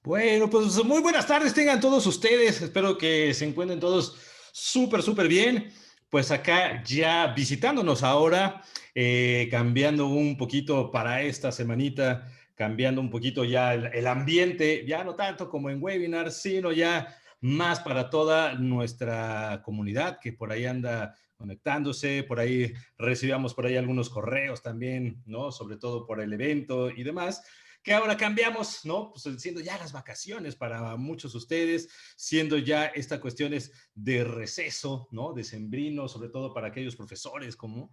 Bueno, pues muy buenas tardes tengan todos ustedes. Espero que se encuentren todos súper bien. Pues acá ya visitándonos ahora, cambiando un poquito para esta semanita, cambiando un poquito ya el ambiente, ya no tanto como en webinar, sino ya más para toda nuestra comunidad que por ahí anda conectándose, por ahí recibíamos por ahí algunos correos también, ¿no? Sobre todo por el evento y demás que ahora cambiamos, ¿no? Pues siendo ya las vacaciones para muchos de ustedes, siendo ya esta cuestiones de receso, ¿no? Decembrino, sobre todo para aquellos profesores como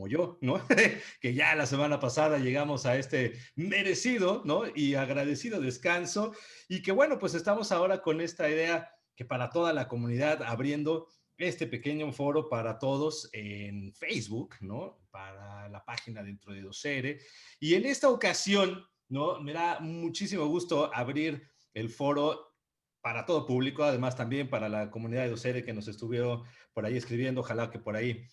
yo, ¿no? Que ya la semana pasada llegamos a este merecido, ¿no? Y agradecido descanso y que bueno, pues estamos ahora con esta idea que para toda la comunidad abriendo este pequeño foro para todos en Facebook, ¿no? Para la página dentro de Docere. Y en esta ocasión, ¿no? Me da muchísimo gusto abrir el foro para todo público, además también para la comunidad de Docere que nos estuvieron por ahí escribiendo, ojalá que por ahí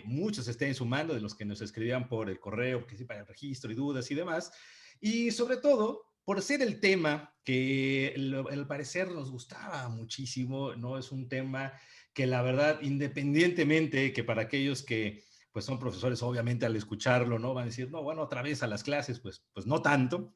muchos estén sumando de los que nos escribían por el correo, que sí, para el registro y dudas y demás, y sobre todo por ser el tema que al parecer nos gustaba muchísimo, ¿no? Es un tema que la verdad, independientemente que para aquellos que pues son profesores, obviamente al escucharlo, ¿no? Van a decir, no, bueno, otra vez a las clases, pues no tanto,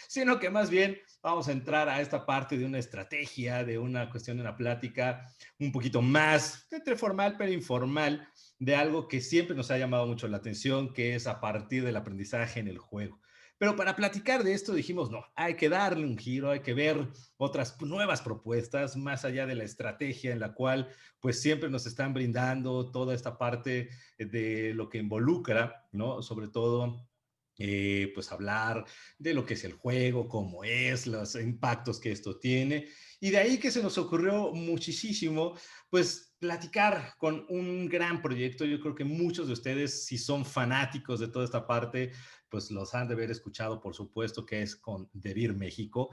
sino que más bien vamos a entrar a esta parte de una estrategia, de una cuestión de una plática un poquito más entre formal pero informal, de algo que siempre nos ha llamado mucho la atención, que es a partir del aprendizaje en el juego. Pero para platicar de esto dijimos, no, hay que darle un giro, hay que ver otras nuevas propuestas, más allá de la estrategia en la cual pues siempre nos están brindando toda esta parte de lo que involucra, ¿no? Sobre todo pues hablar de lo que es el juego, cómo es, los impactos que esto tiene. Y de ahí que se nos ocurrió muchísimo, pues platicar con un gran proyecto. Yo creo que muchos de ustedes, si son fanáticos de toda esta parte, pues los han de haber escuchado, por supuesto, que es con DeVir México.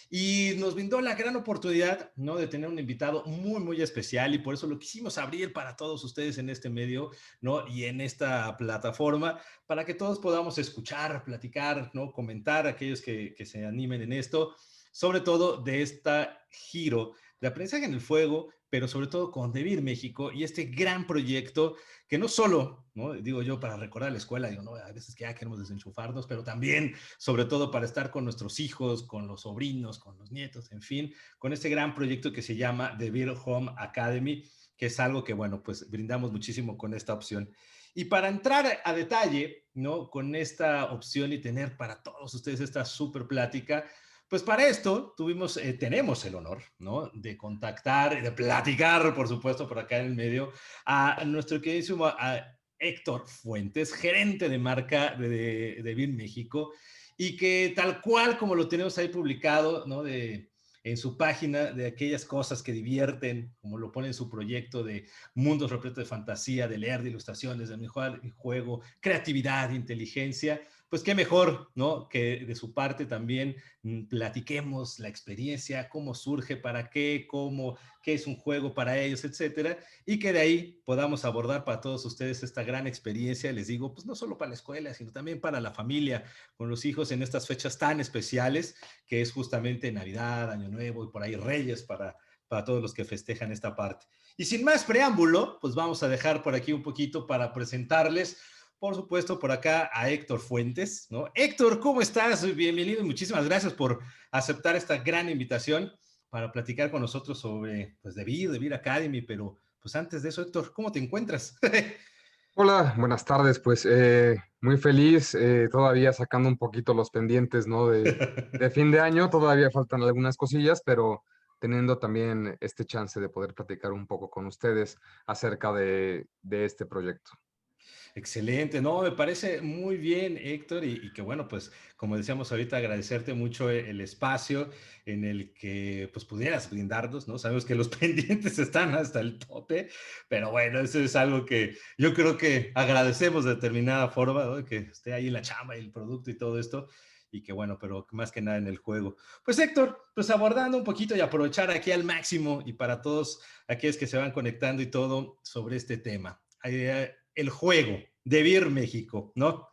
Y nos brindó la gran oportunidad, ¿no? De tener un invitado muy especial y por eso lo quisimos abrir para todos ustedes en este medio, ¿no? Y en esta plataforma para que todos podamos escuchar, platicar, ¿no? Comentar aquellos que se animen en esto, sobre todo de este giro de aprendizaje en el fuego, pero sobre todo con DeVir México y este gran proyecto que no solo, ¿no? Digo yo, para recordar la escuela, digo, no, a veces que ya queremos desenchufarnos, pero también, sobre todo, para estar con nuestros hijos, con los sobrinos, con los nietos, en fin, con este gran proyecto que se llama DeVir Home Academy, que es algo que, bueno, pues brindamos muchísimo con esta opción. Y para entrar a detalle, ¿no? Con esta opción y tener para todos ustedes esta súper plática, pues para esto tenemos el honor, ¿no? De contactar, de platicar, por supuesto, por acá en el medio, a nuestro queridísimo a Héctor Fuentes, gerente de marca de BIM México, y que tal cual como lo tenemos ahí publicado, ¿no? En su página, de aquellas cosas que divierten, como lo pone en su proyecto de mundos repletos de fantasía, de leer, de ilustraciones, de mejor juego, creatividad, inteligencia, pues qué mejor, ¿no? Que de su parte también platiquemos la experiencia, cómo surge, para qué, cómo, qué es un juego para ellos, etcétera, y que de ahí podamos abordar para todos ustedes esta gran experiencia, les digo, pues no solo para la escuela, sino también para la familia, con los hijos en estas fechas tan especiales, que es justamente Navidad, Año Nuevo y por ahí Reyes para todos los que festejan esta parte. Y sin más preámbulo, pues vamos a dejar por aquí un poquito para presentarles, por supuesto, por acá a Héctor Fuentes, ¿no? Héctor, ¿cómo estás? Bienvenido y muchísimas gracias por aceptar esta gran invitación para platicar con nosotros sobre, pues, DeVir Academy, pero pues antes de eso, Héctor, ¿cómo te encuentras? Hola, buenas tardes. Pues muy feliz, todavía sacando un poquito los pendientes, ¿no? De fin de año, todavía faltan algunas cosillas, pero teniendo también este chance de poder platicar un poco con ustedes acerca de este proyecto. Excelente, no, me parece muy bien, Héctor, y que bueno, pues como decíamos ahorita, agradecerte mucho el espacio en el que pues pudieras brindarnos, ¿no? Sabemos que los pendientes están hasta el tope, pero bueno, eso es algo que yo creo que agradecemos de determinada forma, ¿no? Que esté ahí la chamba y el producto y todo esto, y que bueno, pero más que nada en el juego. Pues Héctor, pues abordando un poquito y aprovechar aquí al máximo y para todos aquellos que se van conectando y todo sobre este tema. El juego de Vir México, ¿no?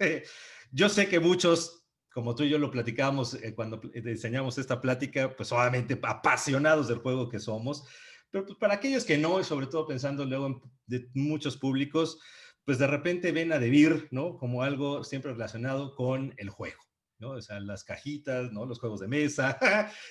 Yo sé que muchos como tú y yo lo platicábamos cuando diseñamos esta plática, pues obviamente apasionados del juego que somos, pero pues para aquellos que no, y sobre todo pensando luego en de muchos públicos, pues de repente ven a Devir, ¿no? Como algo siempre relacionado con el juego, ¿no? O sea, las cajitas, ¿no? Los juegos de mesa,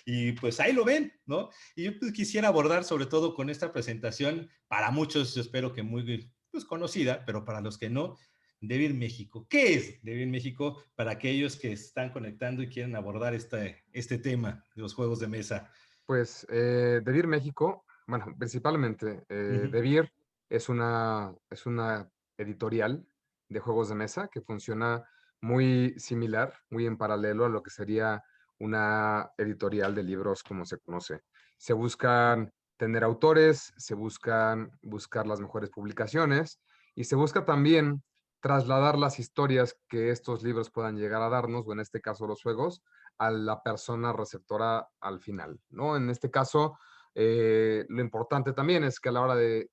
y pues ahí lo ven, ¿no? Y yo pues, quisiera abordar sobre todo con esta presentación, para muchos yo espero que muy pues, conocida, pero para los que no, Devir México. ¿Qué es Devir México para aquellos que están conectando y quieren abordar este tema de los juegos de mesa? Pues Devir México, bueno, principalmente Uh -huh. Devir es una editorial de juegos de mesa que funciona muy similar, muy en paralelo a lo que sería una editorial de libros como se conoce. Se buscan tener autores, se buscan buscar las mejores publicaciones y se busca también trasladar las historias que estos libros puedan llegar a darnos, o en este caso los juegos, a la persona receptora al final, ¿no? En este caso, lo importante también es que a la hora de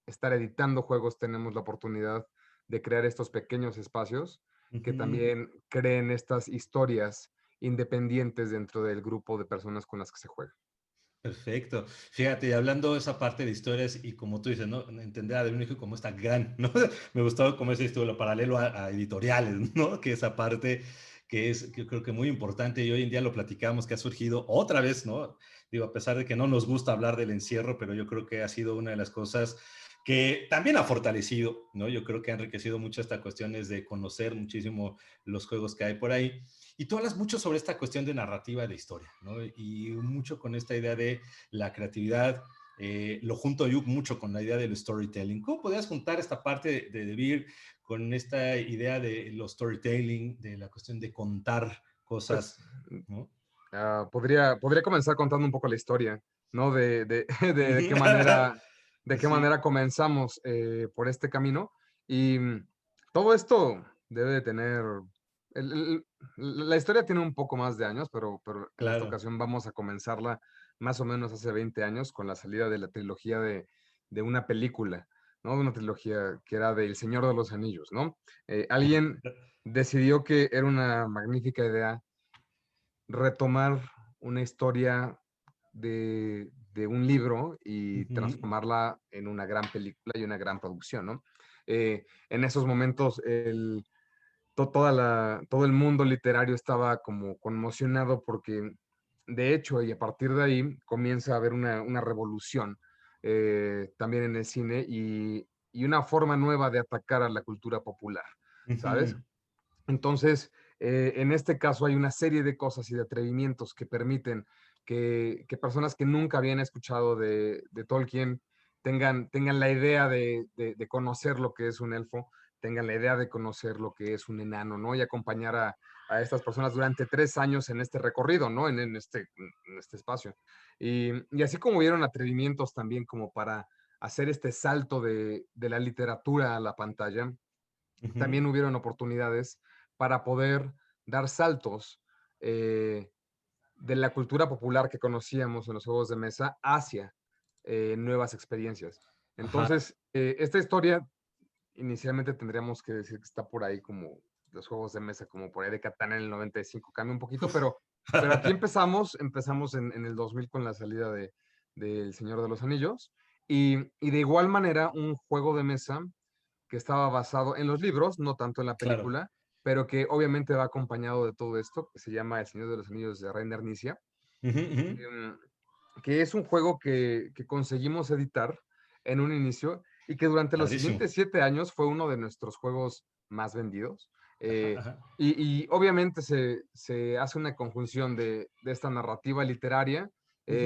estar editando juegos tenemos la oportunidad de crear estos pequeños espacios Uh que -huh. también creen estas historias independientes dentro del grupo de personas con las que se juega. Perfecto. Fíjate, y hablando de esa parte de historias y como tú dices, ¿no? Entender a De México como esta gran, ¿no? Me gustaba como ese estudio, lo paralelo a editoriales, ¿no? Que esa parte que es, que creo que muy importante y hoy en día lo platicamos, que ha surgido otra vez, ¿no? Digo, a pesar de que no nos gusta hablar del encierro, pero yo creo que ha sido una de las cosas que también ha fortalecido, ¿no? Yo creo que ha enriquecido mucho esta cuestiones de conocer muchísimo los juegos que hay por ahí. Y tú hablas mucho sobre esta cuestión de narrativa de historia, ¿no? Y mucho con esta idea de la creatividad, lo junto yo mucho con la idea del storytelling. ¿Cómo podrías juntar esta parte de Devir con esta idea de los storytelling, de la cuestión de contar Pues cosas, ¿no? podría comenzar contando un poco la historia, ¿no? De qué Sí, manera comenzamos por este camino. Y todo esto debe de tener, el- el- la historia tiene un poco más de años, pero en esta claro. ocasión vamos a comenzarla más o menos hace 20 años con la salida de la trilogía de una película, ¿no? De una trilogía que era de El Señor de los Anillos, ¿no? Alguien decidió que era una magnífica idea retomar una historia de un libro y Ujú. transformarla en una gran película y una gran producción, ¿no? En esos momentos, todo el mundo literario estaba como conmocionado porque, de hecho, y a partir de ahí comienza a haber una revolución también en el cine y una forma nueva de atacar a la cultura popular, ¿sabes? Ujú. Entonces, en este caso hay una serie de cosas y de atrevimientos que permiten que personas que nunca habían escuchado de Tolkien tengan la idea de conocer lo que es un elfo, tengan la idea de conocer lo que es un enano, ¿no? Y acompañar a estas personas durante 3 años en este recorrido, ¿no? En este espacio. Y así como hubieron atrevimientos también como para hacer este salto de la literatura a la pantalla, Ujú. también hubieron oportunidades para poder dar saltos eh, de la cultura popular que conocíamos en los juegos de mesa hacia nuevas experiencias. Ajá. Entonces, esta historia inicialmente tendríamos que decir que está por ahí como los juegos de mesa, como por ahí de Catán en el 95, cambia un poquito, pero aquí empezamos en el 2000 con la salida de El Señor de los Anillos, y de igual manera un juego de mesa que estaba basado en los libros, no tanto en la Claro. película, pero que obviamente va acompañado de todo esto, que se llama El Señor de los Anillos de Reiner Knizia, Ujú, ujú. em, que es un juego que conseguimos editar en un inicio y que durante los Padrísimo. siguientes 7 años fue uno de nuestros juegos más vendidos. Ajá, Eh, ajá. y obviamente se hace una conjunción de esta narrativa literaria, Ujú.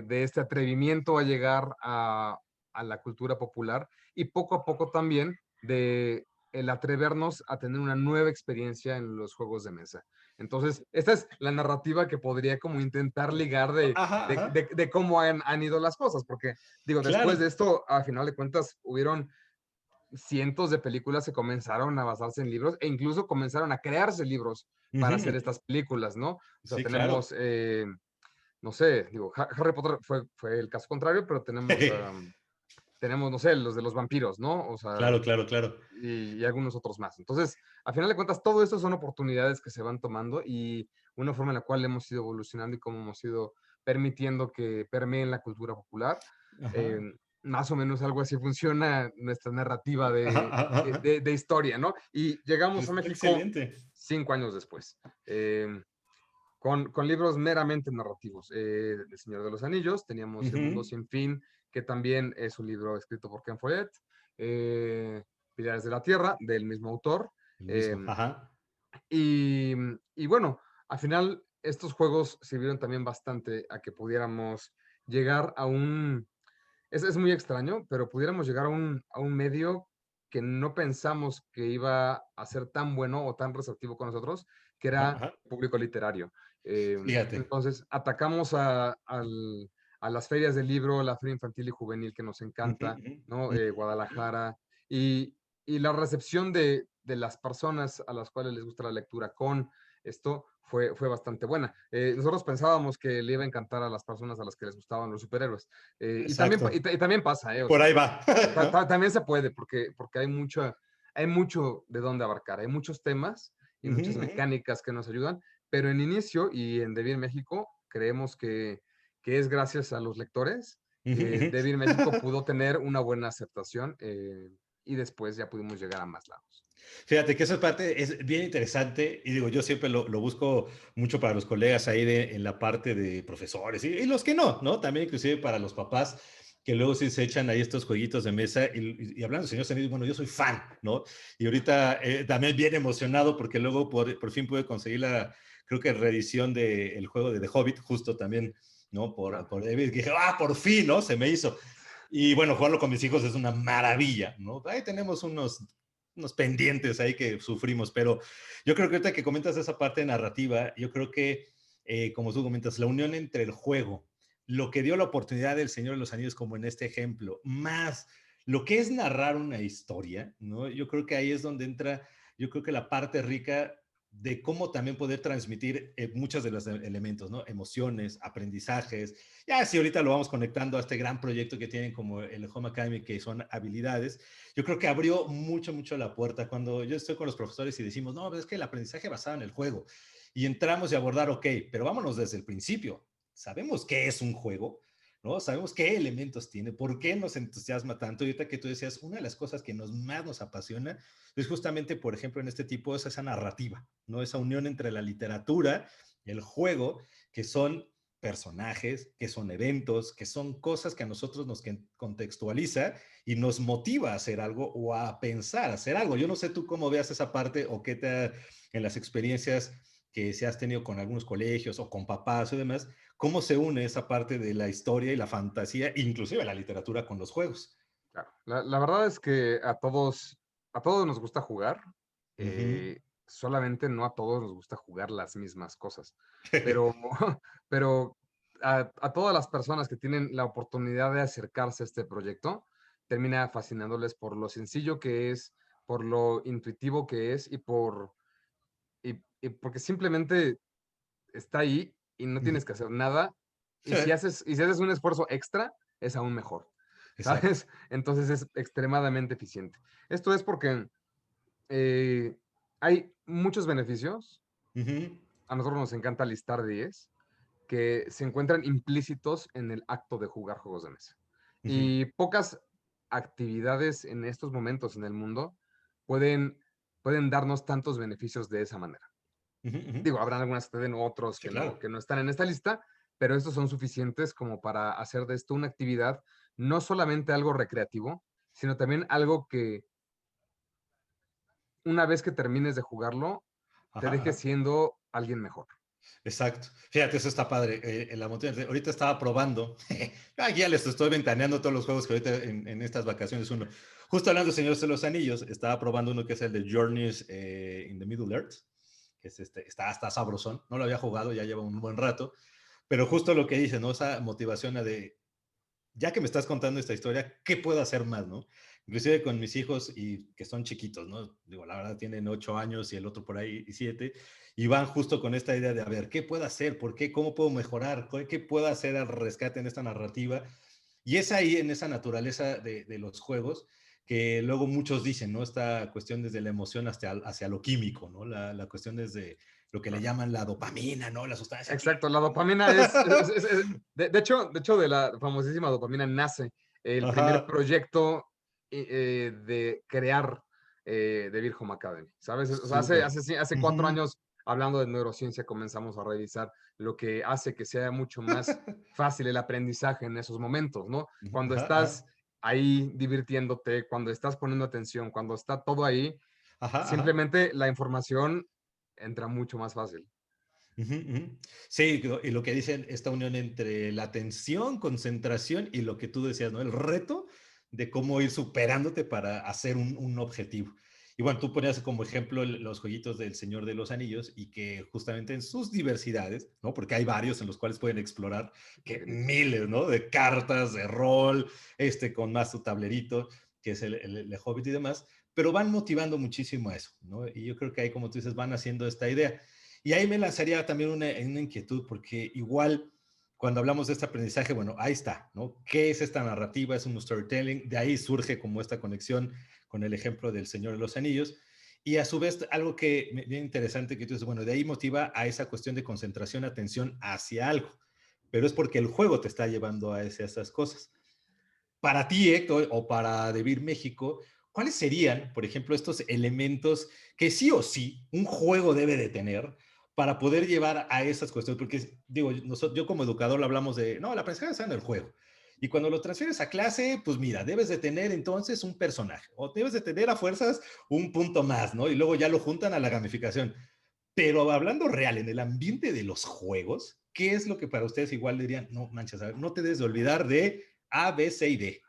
de este atrevimiento a llegar a la cultura popular y poco a poco también de el atrevernos a tener una nueva experiencia en los juegos de mesa. Entonces, esta es la narrativa que podría como intentar ligar Ajá, ajá. de cómo han ido las cosas, porque digo, después de Claro. esto, a final de cuentas, hubieron cientos de películas que comenzaron a basarse en libros e incluso comenzaron a crearse libros para hacer Ujú. estas películas, ¿no? O sea, Sí, claro. tenemos, no sé, digo, Harry Potter fue el caso contrario, pero tenemos tenemos, no sé, los de los vampiros, ¿no? O sea, Claro, claro, claro. y algunos otros más. Entonces, a final de cuentas, todo esto son oportunidades que se van tomando y una forma en la cual hemos ido evolucionando y cómo hemos ido permitiendo que permeen la cultura popular. Eh, Ajá. Más o menos algo así funciona nuestra narrativa Ajá, de, ajá, ajá. de historia, ¿no? Y llegamos a Está México excelente. 5 años después. Con libros meramente narrativos. El Señor de los Anillos, teníamos El Mundo Ujú. Sin Fin, que también es un libro escrito por Ken Follett. eh, Pilares de la Tierra, del mismo autor. El eh, mismo, ajá. y bueno, al final estos juegos sirvieron también bastante a que pudiéramos llegar a un, es muy extraño, pero pudiéramos llegar a un medio que no pensamos que iba a ser tan bueno o tan receptivo con nosotros, que Ajá, era ajá. público literario. Eh, Fíjate. entonces, atacamos a las ferias del libro, la feria infantil y juvenil que nos Ujú, encanta, ujú, ¿no? ujú. Guadalajara, y la recepción de las personas a las cuales les gusta la lectura con esto fue bastante buena. Nosotros pensábamos que le iba a encantar a las personas a las que les gustaban los superhéroes. Y también, Exacto. y también pasa, o Por sea, ahí va. también se puede, porque hay mucho de dónde abarcar, hay muchos temas y Ujú, muchas ujú. mecánicas que nos ayudan, pero en inicio y en Devir México creemos que es gracias a los lectores Ujú, que ujú. Devir México pudo tener una buena aceptación y después ya pudimos llegar a más lados. Fíjate que esa parte es bien interesante y digo, yo siempre lo busco mucho para los colegas ahí en la parte de profesores y los que no, ¿no? También inclusive para los papás que luego sí se echan ahí estos jueguitos de mesa y hablando de señor Zenith, bueno, yo soy fan, ¿no? Y ahorita también bien emocionado porque luego por fin pude conseguir creo que reedición del juego de The Hobbit, justo también, ¿no? Claro. Por David, que dije, por fin, ¿no? Se me hizo. Y bueno, jugarlo con mis hijos es una maravilla, ¿no? Ahí tenemos unos pendientes ahí que sufrimos, pero yo creo que ahorita que comentas esa parte narrativa, yo creo que, como tú comentas, la unión entre el juego, lo que dio la oportunidad del Señor de los Anillos, como en este ejemplo, más lo que es narrar una historia, ¿no? Yo creo que ahí es donde entra, yo creo que la parte rica de cómo también poder transmitir muchos de los elementos, ¿no? Emociones, aprendizajes. Ya si ahorita lo vamos conectando a este gran proyecto que tienen como el Home Academy, que son habilidades, yo creo que abrió mucho, mucho la puerta cuando yo estoy con los profesores y decimos, no, es que el aprendizaje basado en el juego. Y entramos y abordar, ok, pero vámonos desde el principio. ¿Sabemos qué es un juego? ¿No? Sabemos qué elementos tiene, por qué nos entusiasma tanto. Y ahorita que tú decías, una de las cosas que más nos apasiona es justamente, por ejemplo, en este tipo, es esa narrativa, ¿no? Esa unión entre la literatura y el juego, que son personajes, que son eventos, que son cosas que a nosotros nos contextualiza y nos motiva a hacer algo o a pensar hacer algo. Yo no sé tú cómo veas esa parte o qué te en las experiencias que se has tenido con algunos colegios o con papás y demás, cómo se une esa parte de la historia y la fantasía, inclusive la literatura con los juegos. Claro. La verdad es que a todos nos gusta jugar, Uh -huh. solamente no a todos nos gusta jugar las mismas cosas. Pero, pero a todas las personas que tienen la oportunidad de acercarse a este proyecto, termina fascinándoles por lo sencillo que es, por lo intuitivo que es y porque simplemente está ahí y no tienes que hacer nada. Y si haces un esfuerzo extra, es aún mejor, Exacto. ¿sabes? Entonces es extremadamente eficiente. Esto es porque eh, hay muchos beneficios. Uh -huh. A nosotros nos encanta listar 10 que se encuentran implícitos en el acto de jugar juegos de mesa. Uh -huh. Y pocas actividades en estos momentos en el mundo pueden, pueden darnos tantos beneficios de esa manera. Uh -huh. Uh -huh. Digo, habrán algunas que den otros Sí, que no, claro. que no están en esta lista, pero estos son suficientes como para hacer de esto una actividad, no solamente algo recreativo, sino también algo que una vez que termines de jugarlo, te Ajá, deje ajá. siendo alguien mejor. Exacto. Fíjate, eso está padre. En la montaña, ahorita estaba probando. Aquí ya les estoy ventaneando todos los juegos que ahorita en estas vacaciones uno. Justo hablando de Señores de los Anillos, estaba probando uno que es el de Journeys in the Middle Earth, que es está sabrosón. No lo había jugado, ya lleva un buen rato. Pero justo lo que dice, ¿no? Esa motivación de ya que me estás contando esta historia, ¿qué puedo hacer más, no? Inclusive con mis hijos y que son chiquitos, ¿no? Digo, la verdad tienen 8 años y el otro por ahí 7, y van justo con esta idea de, a ver, ¿qué puedo hacer? ¿Por qué? ¿Cómo puedo mejorar? ¿Qué puedo hacer al rescate en esta narrativa? Y es ahí, en esa naturaleza de los juegos, que luego muchos dicen, ¿no? Esta cuestión desde la emoción hacia lo químico, ¿no? La cuestión desde lo que le Claro. llaman la dopamina, ¿no? La sustancia Exacto, química. la dopamina de hecho, de la famosísima dopamina nace el primer Ajá. proyecto de crear The Virgin Academy, ¿sabes? O sea, hace, Súper. hace, sí, hace 4 años, hablando de neurociencia, comenzamos a revisar lo que hace que sea mucho más fácil el aprendizaje en esos momentos, ¿no? Cuando Ajá, estás ajá. ahí divirtiéndote, cuando estás poniendo atención, cuando está todo ahí, Ajá, ajá. simplemente la información entra mucho más fácil. Ujú, ujú. Sí, y lo que dicen, esta unión entre la atención, concentración y lo que tú decías, ¿no? El reto de cómo ir superándote para hacer un objetivo. Y bueno, tú ponías como ejemplo los jueguitos del Señor de los Anillos y que justamente en sus diversidades, ¿no? Porque hay varios en los cuales pueden explorar que Definitivo. miles, ¿no? De cartas, de rol, con más tu tablerito, que es el Hobbit y demás, pero van motivando muchísimo a eso, ¿no? Y yo creo que ahí, como tú dices, van haciendo esta idea. Y ahí me lanzaría también una inquietud, porque igual cuando hablamos de este aprendizaje, bueno, ahí está, ¿no? ¿Qué es esta narrativa? Es un storytelling, de ahí surge como esta conexión con el ejemplo del Señor de los Anillos. Y a su vez, algo que bien interesante que tú dices, bueno, de ahí motiva a esa cuestión de concentración, atención hacia algo, pero es porque el juego te está llevando a esas cosas. Para ti, Héctor, o para Debir México, ¿cuáles serían, por ejemplo, estos elementos que sí o sí un juego debe de tener para poder llevar a esas cuestiones? Porque, digo, yo como educador lo hablamos de, no, la aprendizaje está en el juego. Y cuando lo transfieres a clase, pues mira, debes de tener entonces un personaje, o debes de tener a fuerzas un punto más, ¿no? Y luego ya lo juntan a la gamificación. Pero hablando real, en el ambiente de los juegos, ¿qué es lo que para ustedes igual dirían, no manches, a ver, no te des de olvidar de A, B, C y D?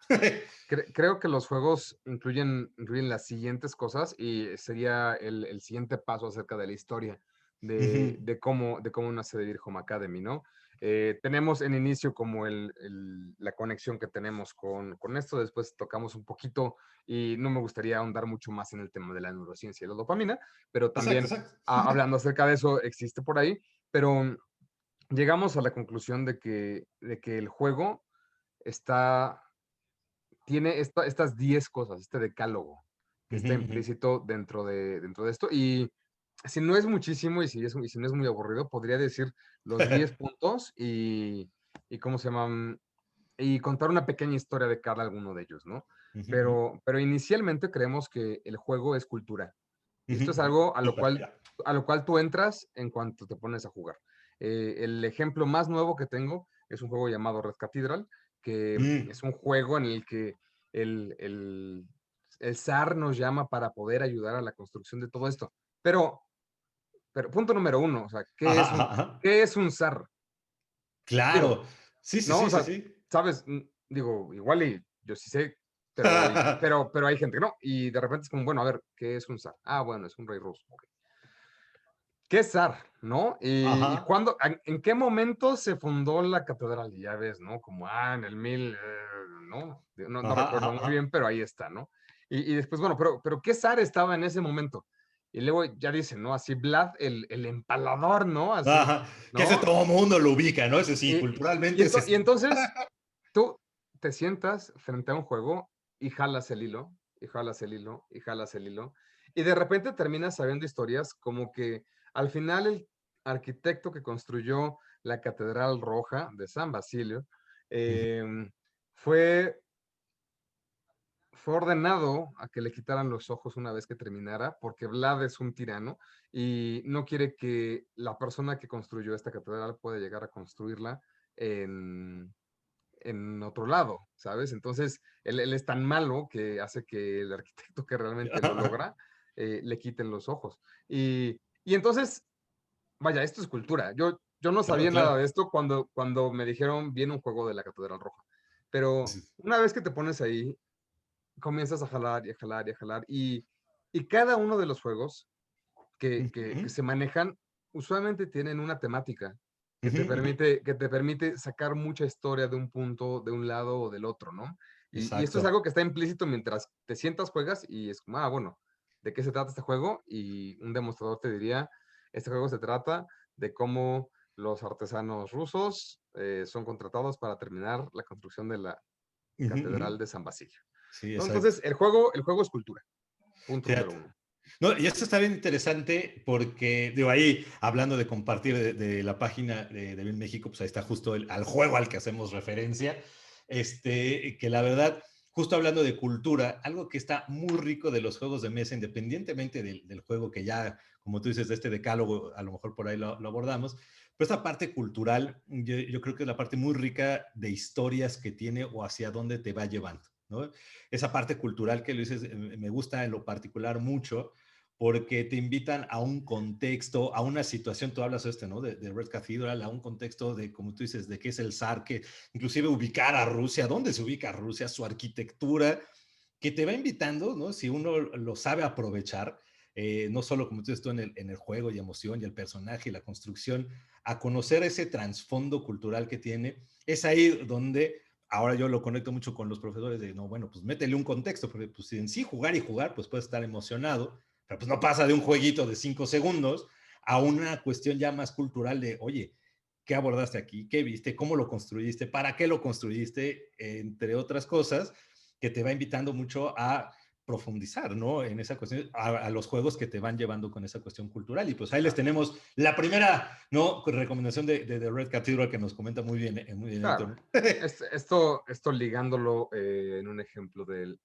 Creo que los juegos incluyen las siguientes cosas y sería el siguiente paso acerca de la historia de, Ujú. de cómo nace The Home Academy, ¿no? Tenemos en inicio como la conexión que tenemos con esto, después tocamos un poquito y no me gustaría ahondar mucho más en el tema de la neurociencia y la dopamina, pero Exacto, también exacto. hablando acerca de eso existe por ahí, pero llegamos a la conclusión de que el juego está tiene estas 10 cosas, este decálogo que Ujú, está ujú. implícito dentro de esto. Y si no es muchísimo y si no es muy aburrido, podría decir los 10 puntos y ¿cómo se llaman? Y contar una pequeña historia de cada alguno de ellos, ¿no? Ujú, ujú. Pero inicialmente creemos que el juego es cultura. Y Ujú, esto es ujú. algo a lo Súper, cual, ya. a lo cual tú entras en cuanto te pones a jugar. El ejemplo más nuevo que tengo es un juego llamado Red Cathedral, que Mm. es un juego en el que el, el, el zar nos llama para poder ayudar a la construcción de todo esto. Pero, pero punto número uno, o sea, ¿qué Ajá, es ajá, un, ajá. qué es un zar? Digo, Claro. Sí, sí, ¿no? O sí, sí, sea, sí. sabes, digo, igual y yo sí sé, pero hay gente que no. Y de repente es como, bueno, a ver, ¿qué es un zar? Ah, bueno, es un rey ruso. Ok. ¿Qué es zar? ¿No? Y Ajá. cuándo, en qué momento se fundó la catedral? Y ya ves, ¿no? Como, en el ¿no? No Ajá, recuerdo ajá, muy bien, ajá. pero ahí está, ¿no? Y después, bueno, pero ¿qué zar estaba en ese momento? Y luego ya dicen, ¿no? Así Vlad, el empalador, ¿no? Así, Ajá. Que ese ¿no? todo mundo lo ubica, ¿no? Ese sí, Y, y, culturalmente ese ento- y sí. entonces tú te sientas frente a un juego y jalas el hilo, y jalas el hilo, y jalas el hilo, y de repente terminas sabiendo historias como que al final el arquitecto que construyó la Catedral Roja de San Basilio Ujú. fue, fue ordenado a que le quitaran los ojos una vez que terminara, porque Vlad es un tirano y no quiere que la persona que construyó esta catedral pueda llegar a construirla en, en otro lado, ¿sabes? Entonces, él es tan malo que hace que el arquitecto que realmente Ajá, lo ajá. logra le quiten los ojos. Y entonces, vaya, esto es cultura. Yo no Claro, sabía nada claro. de esto cuando me dijeron, viene un juego de la Catedral Roja. Pero Sí. una vez que te pones ahí, comienzas a jalar y a jalar y a jalar. Y cada uno de los juegos que, Ujú, que, ujú. que se manejan usualmente tienen una temática que Ujú, te ujú. permite, que te permite sacar mucha historia de un punto, de un lado o del otro, ¿no? Y esto es Exacto. algo que está implícito mientras te sientas, juegas y es como, bueno, ¿de qué se trata este juego? Y un demostrador te diría, este juego se trata de cómo los artesanos rusos son contratados para terminar la construcción de la Ujú, ujú. Catedral de San Basilio. Sí, ¿No? exacto. Entonces, el juego es cultura. Punto número Fíjate. uno. No, y esto está bien interesante porque, digo, ahí hablando de compartir de la página de Bien México, pues ahí está justo al juego al que hacemos referencia. Que la verdad, justo hablando de cultura, algo que está muy rico de los juegos de mesa, independientemente del juego que ya, como tú dices, de este decálogo, a lo mejor por ahí lo abordamos, pero esta parte cultural, yo creo que es la parte muy rica de historias que tiene o hacia dónde te va llevando, ¿no? Esa parte cultural que lo dices, me gusta en lo particular mucho, porque te invitan a un contexto, a una situación, tú hablas ¿no? De Red Cathedral, a un contexto de, como tú dices, de qué es el zar, que inclusive ubicar a Rusia, dónde se ubica Rusia, su arquitectura, que te va invitando, ¿no? Si uno lo sabe aprovechar, no solo como tú dices tú en el juego y emoción y el personaje y la construcción, a conocer ese trasfondo cultural que tiene, es ahí donde ahora yo lo conecto mucho con los profesores de, no, bueno, pues métele un contexto, porque pues en sí jugar y jugar, pues puedes estar emocionado, pero pues no pasa de un jueguito de 5 segundos a una cuestión ya más cultural de, oye, ¿qué abordaste aquí? ¿Qué viste? ¿Cómo lo construiste? ¿Para qué lo construiste? Entre otras cosas, que te va invitando mucho a profundizar, ¿no? En esa cuestión, a los juegos que te van llevando con esa cuestión cultural. Y pues ahí les Claro. tenemos la primera, ¿no? Recomendación de The Red Cathedral que nos comenta muy bien Claro. Héctor. Esto ligándolo en un ejemplo del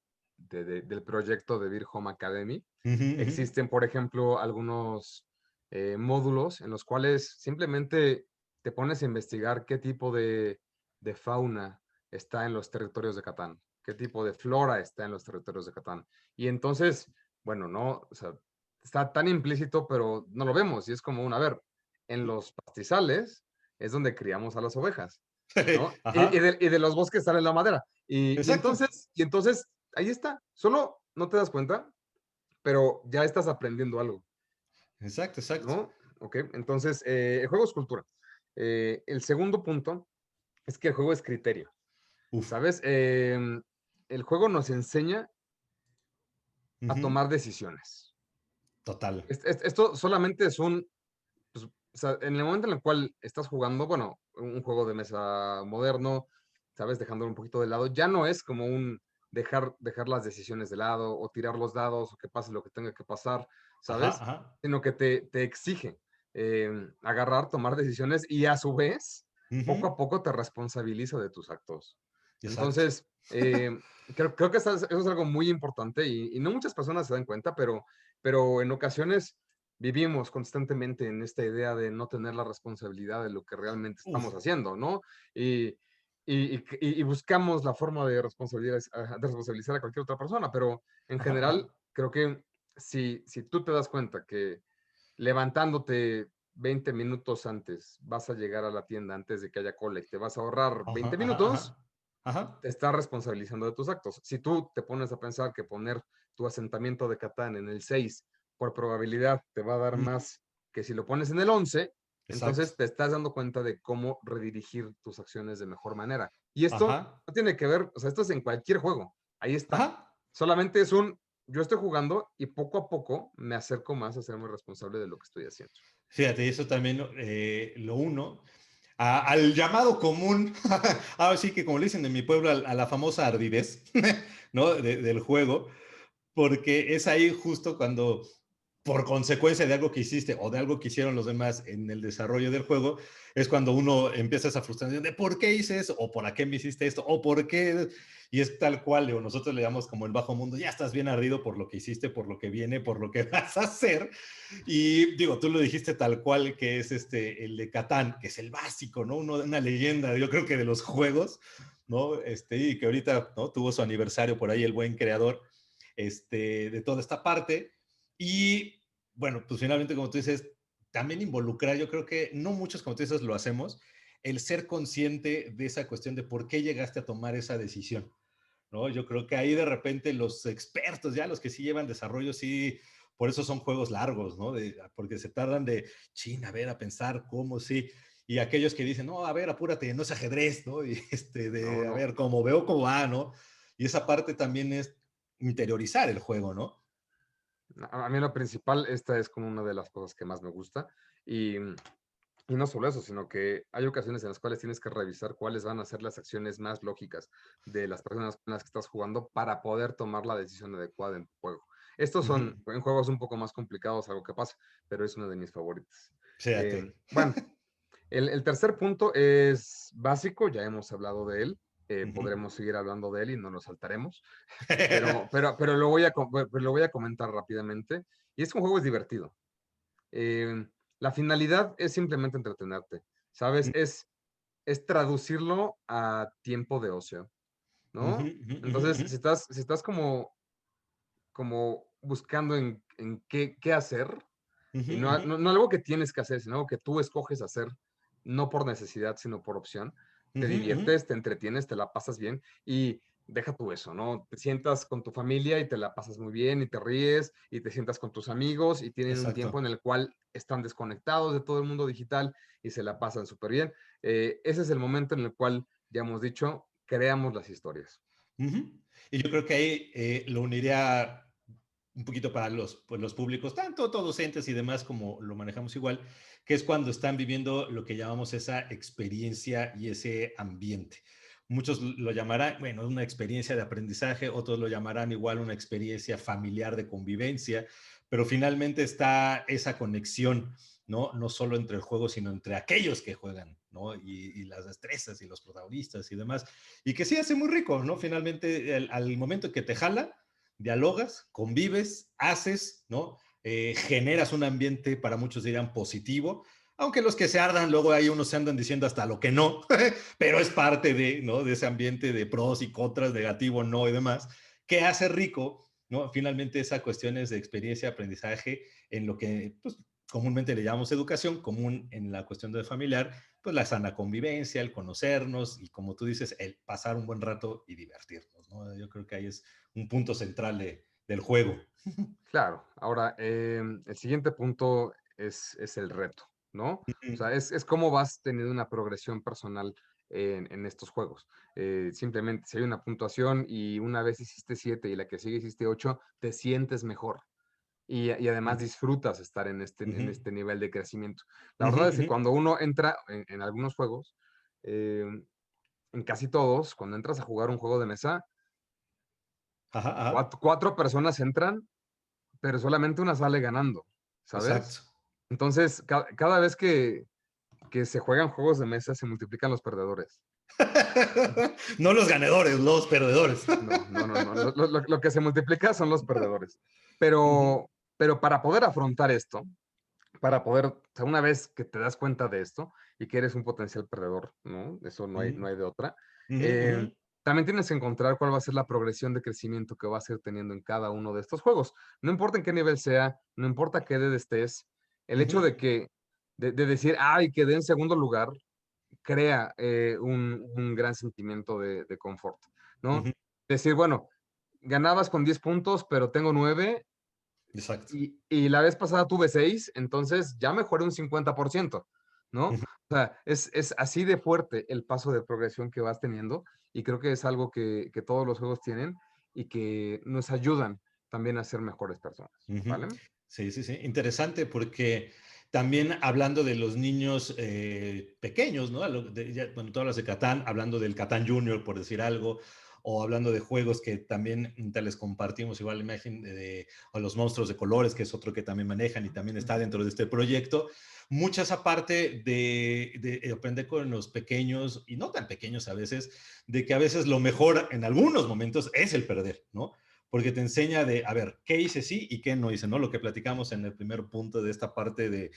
proyecto de Beer Home Academy. Uh -huh, uh -huh. Existen, por ejemplo, algunos módulos en los cuales simplemente te pones a investigar qué tipo de fauna está en los territorios de Catán, qué tipo de flora está en los territorios de Catán. Y entonces, bueno, no, o sea, está tan implícito, pero no lo vemos. Y es como a ver, en los pastizales es donde criamos a las ovejas, ¿no? Ajá, Y de los bosques sale la madera. exacto, Y entonces, ahí está. Solo no te das cuenta, pero ya estás aprendiendo algo, exacto, exacto. ¿no? Ok, entonces, el juego es cultura. El segundo punto es que el juego es criterio, Uf, ¿sabes? El juego nos enseña uh a -huh. tomar decisiones. Total. Esto solamente es pues, o sea, en el momento en el cual estás jugando, bueno, un juego de mesa moderno, ¿sabes? Dejándolo un poquito de lado, ya no es como dejar las decisiones de lado o tirar los dados o que pase lo que tenga que pasar, Ajá, ¿sabes? ajá. Sino que te exige agarrar, tomar decisiones y a su vez, Uh poco -huh. a poco te responsabiliza de tus actos. Exacto. Entonces, creo que eso es algo muy importante y no muchas personas se dan cuenta, pero en ocasiones vivimos constantemente en esta idea de no tener la responsabilidad de lo que realmente Uf, estamos haciendo, ¿no? Y buscamos la forma de responsabilizar a cualquier otra persona, pero en ajá, general ajá. creo que si tú te das cuenta que levantándote 20 minutos antes vas a llegar a la tienda antes de que haya cola y te vas a ahorrar Ajá, 20 ajá, minutos, ajá. Ajá. te estás responsabilizando de tus actos. Si tú te pones a pensar que poner tu asentamiento de Catán en el 6 por probabilidad te va a dar Mm, más que si lo pones en el 11, exacto. entonces te estás dando cuenta de cómo redirigir tus acciones de mejor manera. Y esto Ajá, no tiene que ver, o sea, esto es en cualquier juego. Ahí está. ajá. Solamente yo estoy jugando y poco a poco me acerco más a serme responsable de lo que estoy haciendo. Fíjate, eso también lo uno. Al llamado común, ahora sí que como le dicen en mi pueblo, a la famosa ardidez, ¿no? Del juego, porque es ahí justo cuando, por consecuencia de algo que hiciste o de algo que hicieron los demás en el desarrollo del juego, es cuando uno empieza esa frustración de por qué hice eso, o por qué me hiciste esto, o por qué. Y es tal cual, o nosotros le llamamos como el bajo mundo, ya estás bien ardido por lo que hiciste, por lo que viene, por lo que vas a hacer. Y digo, tú lo dijiste tal cual, que es el de Catán, que es el básico, ¿no? Una leyenda, yo creo que de los juegos, ¿no? Y que ahorita, ¿no? Tuvo su aniversario por ahí el buen creador, de toda esta parte. Y bueno, pues finalmente, como tú dices, también involucrar, yo creo que no muchos, como tú dices, lo hacemos, el ser consciente de esa cuestión de por qué llegaste a tomar esa decisión, ¿no? Yo creo que ahí de repente los expertos, ya los que sí llevan desarrollo, sí, por eso son juegos largos, ¿no? Porque se tardan de, chin, a ver, a pensar cómo sí. Y aquellos que dicen, no, a ver, apúrate, no es ajedrez, ¿no? Y No, a no. ver, cómo veo cómo va, ¿no? Y esa parte también es interiorizar el juego, ¿no? A mí lo principal, esta es como una de las cosas que más me gusta. Y Y no solo eso, sino que hay ocasiones en las cuales tienes que revisar cuáles van a ser las acciones más lógicas de las personas con las que estás jugando para poder tomar la decisión adecuada en tu juego. Estos Ujú. son en juegos un poco más complicados, algo que pasa, pero es uno de mis favoritos. Fíjate. Bueno, el tercer punto es básico, ya hemos hablado de él, Ujú. podremos seguir hablando de él y no nos saltaremos, pero lo voy a comentar rápidamente. Y es que un juego es divertido. Eh, la finalidad es simplemente entretenerte, ¿sabes? Es traducirlo a tiempo de ocio, Ujú, ¿no? ujú, ujú, Entonces, ujú. si estás como buscando en qué hacer, Ujú, y ujú. no algo que tienes que hacer, sino algo que tú escoges hacer, no por necesidad, sino por opción. Te Ujú, ujú. diviertes, te entretienes, te la pasas bien y deja tú eso, ¿no? Te sientas con tu familia y te la pasas muy bien y te ríes y te sientas con tus amigos y tienen un tiempo Exacto. en el cual están desconectados de todo el mundo digital y se la pasan súper bien. Ese es el momento en el cual, ya hemos dicho, creamos las historias. Ujú. Y yo creo que ahí lo uniría un poquito para pues, los públicos, tanto todos docentes y demás, como lo manejamos igual, que es cuando están viviendo lo que llamamos esa experiencia y ese ambiente. Muchos lo llamarán, bueno, una experiencia de aprendizaje, otros lo llamarán igual una experiencia familiar de convivencia, pero finalmente está esa conexión, ¿no? No solo entre el juego, sino entre aquellos que juegan, ¿no? Y las destrezas y los protagonistas y demás. Y que sí hace muy rico, ¿no? Finalmente, al momento que te jala, dialogas, convives, haces, ¿no? Generas un ambiente, para muchos dirían positivo, aunque los que se ardan, luego hay unos se andan diciendo hasta lo que no, pero es parte de, ¿no? De ese ambiente de pros y contras, negativo, no y demás, que hace rico, ¿no? Finalmente esa cuestión es de experiencia, aprendizaje, en lo que pues, comúnmente le llamamos educación, común en la cuestión de familiar, pues la sana convivencia, el conocernos y como tú dices, el pasar un buen rato y divertirnos, ¿no? Yo creo que ahí es un punto central del juego. Claro, ahora el siguiente punto es el reto, ¿no? O sea, es cómo vas teniendo una progresión personal en estos juegos. Simplemente si hay una puntuación y una vez hiciste 7 y la que sigue hiciste 8, te sientes mejor y además disfrutas estar en este nivel de crecimiento. La verdad es que cuando uno entra en algunos juegos, eh, en casi todos, cuando entras a jugar un juego de mesa, Ajá, ajá. cuatro personas entran pero solamente una sale ganando, Exacto. ¿sabes? Entonces, cada vez que se juegan juegos de mesa, se multiplican los perdedores. No los ganadores, los perdedores. No, no, no, no. Lo que se multiplica son los perdedores. Pero para poder afrontar esto, para poder, o sea, una vez que te das cuenta de esto y que eres un potencial perdedor, ¿no? Eso no hay de otra. eh, también tienes que encontrar cuál va a ser la progresión de crecimiento que vas a ir teniendo en cada uno de estos juegos. No importa en qué nivel sea, no importa qué edad estés, el hecho de decir, ay, quedé en segundo lugar, crea un gran sentimiento de confort, ¿no? Decir, bueno, ganabas con 10 puntos, pero tengo 9 Exacto. y la vez pasada tuve 6, entonces ya mejoré un 50%, ¿no? Ujú. O sea, es así de fuerte el paso de progresión que vas teniendo y creo que es algo que todos los juegos tienen y que nos ayudan también a ser mejores personas, Ujú. ¿vale? Sí, sí, sí. Interesante porque también hablando de los niños pequeños, ¿no? Bueno, tú hablas de Catán, hablando del Catán Junior, por decir algo, o hablando de juegos que también te les compartimos, igual la imagen o los monstruos de colores, que es otro que también manejan y también está Ujú. dentro de este proyecto. Mucha esa parte de aprender con los pequeños y no tan pequeños a veces, de que a veces lo mejor en algunos momentos es el perder, ¿no? Porque te enseña de, a ver, qué hice sí y qué no hice, ¿no? Lo que platicamos en el primer punto de esta parte de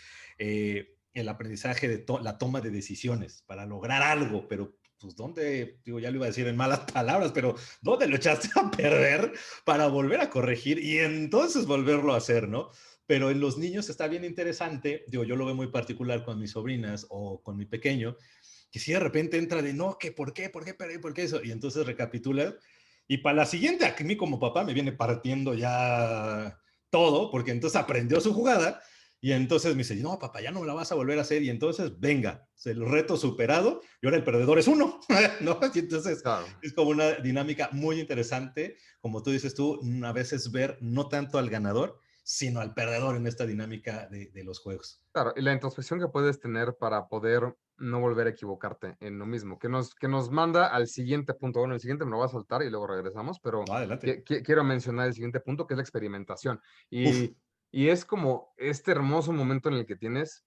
el aprendizaje de la toma de decisiones para lograr algo, pero pues dónde, digo, ya lo iba a decir en malas palabras, pero ¿dónde lo echaste a perder para volver a corregir y entonces volverlo a hacer, ¿no? Pero en los niños está bien interesante, digo, yo lo veo muy particular con mis sobrinas o con mi pequeño, que si de repente entra de, no, que por qué, pero por qué eso, y entonces recapitula y para la siguiente, a mí como papá me viene partiendo ya todo, porque entonces aprendió su jugada y entonces me dice, no, papá, ya no me la vas a volver a hacer. Y entonces, venga, el reto superado y ahora el perdedor es uno, ¿no? Y entonces Claro. es como una dinámica muy interesante, como tú dices tú, a veces ver no tanto al ganador, sino al perdedor en esta dinámica de los juegos. Claro, y la introspección que puedes tener para poder no volver a equivocarte en lo mismo, que nos manda al siguiente punto. Bueno, el siguiente me lo voy a saltar y luego regresamos, pero No, adelante. quiero mencionar el siguiente punto, que es la experimentación. Uf. Y es como este hermoso momento en el que tienes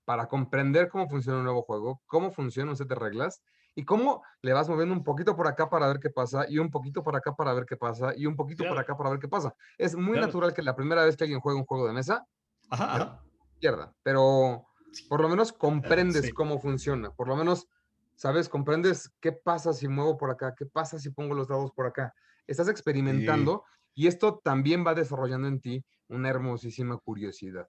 para comprender cómo funciona un nuevo juego, cómo funciona un set de reglas y cómo le vas moviendo un poquito por acá para ver qué pasa y un poquito por acá para ver qué pasa y un poquito por Claro, acá para ver qué pasa. Es muy claro. natural que la primera vez que alguien juega un juego de mesa, Ajá, ajá. pierda, pero Sí, por lo menos comprendes sí. cómo funciona, por lo menos, ¿sabes? Comprendes qué pasa si muevo por acá, qué pasa si pongo los dados por acá. Estás Sí. experimentando y esto también va desarrollando en ti una hermosísima curiosidad.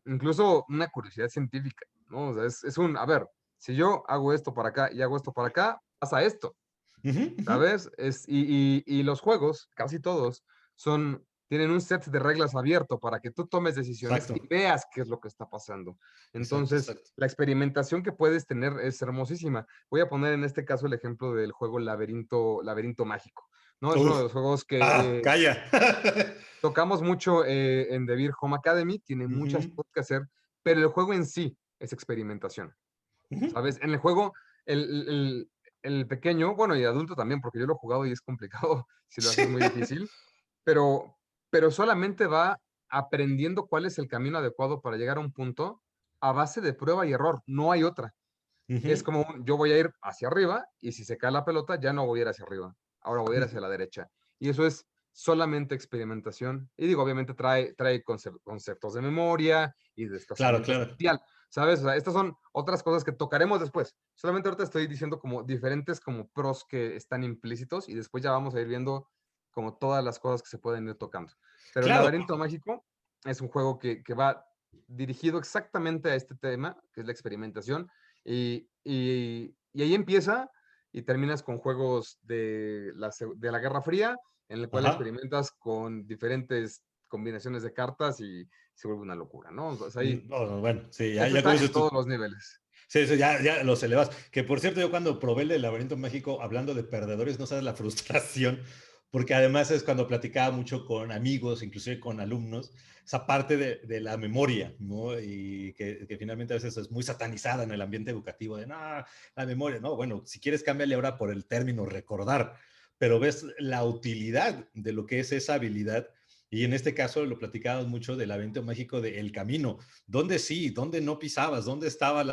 Incluso una curiosidad científica, ¿no? O sea, a ver, si yo hago esto para acá y hago esto para acá, pasa esto. Ujú, ujú. ¿Sabes? Y los juegos, casi todos, tienen un set de reglas abierto para que tú tomes decisiones y Exacto, veas qué es lo que está pasando. exacto, Entonces, exacto. la experimentación que puedes tener es hermosísima. Voy a poner en este caso el ejemplo del juego Laberinto Mágico, ¿no? Es uno de Uf. los juegos que Ah, calla. tocamos mucho en The Beer Home Academy, tiene muchas Ujú, cosas que hacer, pero el juego en sí es experimentación. ujú. ¿Sabes? En el juego, el, el- el pequeño, bueno, y adulto también, porque yo lo he jugado y es complicado si lo haces muy difícil, pero, pero solamente va aprendiendo cuál es el camino adecuado para llegar a un punto a base de prueba y error, no hay otra. Es Ujú. como yo voy a ir hacia arriba y si se cae la pelota ya no voy a ir hacia arriba, ahora voy a ir hacia Ujú. la derecha. Y eso es solamente experimentación. Y digo, obviamente trae conceptos de memoria y Claro, desplazamiento claro. espacial, ¿sabes? O sea, estas son otras cosas que tocaremos después. Solamente ahorita estoy diciendo como diferentes como pros que están implícitos y después ya vamos a ir viendo como todas las cosas que se pueden ir tocando. Pero el Claro. Laberinto Mágico es un juego que va dirigido exactamente a este tema, que es la experimentación y ahí empieza y terminas con juegos de la Guerra Fría, en el cual Ajá. experimentas con diferentes combinaciones de cartas y se vuelve una locura, ¿no? O sea, ahí, No, bueno, sí, ya, esto ya como está en dices tú. todos los niveles. Sí, eso ya, ya los elevas. Que por cierto, yo cuando probé el del Laberinto Mágico, hablando de perdedores, no sabes la frustración, porque además es cuando platicaba mucho con amigos, inclusive con alumnos, esa parte de la memoria, ¿no? Y que finalmente a veces es muy satanizada en el ambiente educativo, de, no, la memoria, no, bueno, si quieres cámbiale ahora por el término recordar, pero ves la utilidad de lo que es esa habilidad. Y en este caso lo platicábamos mucho del laberinto mágico de El Camino, dónde sí, dónde no pisabas, dónde estaba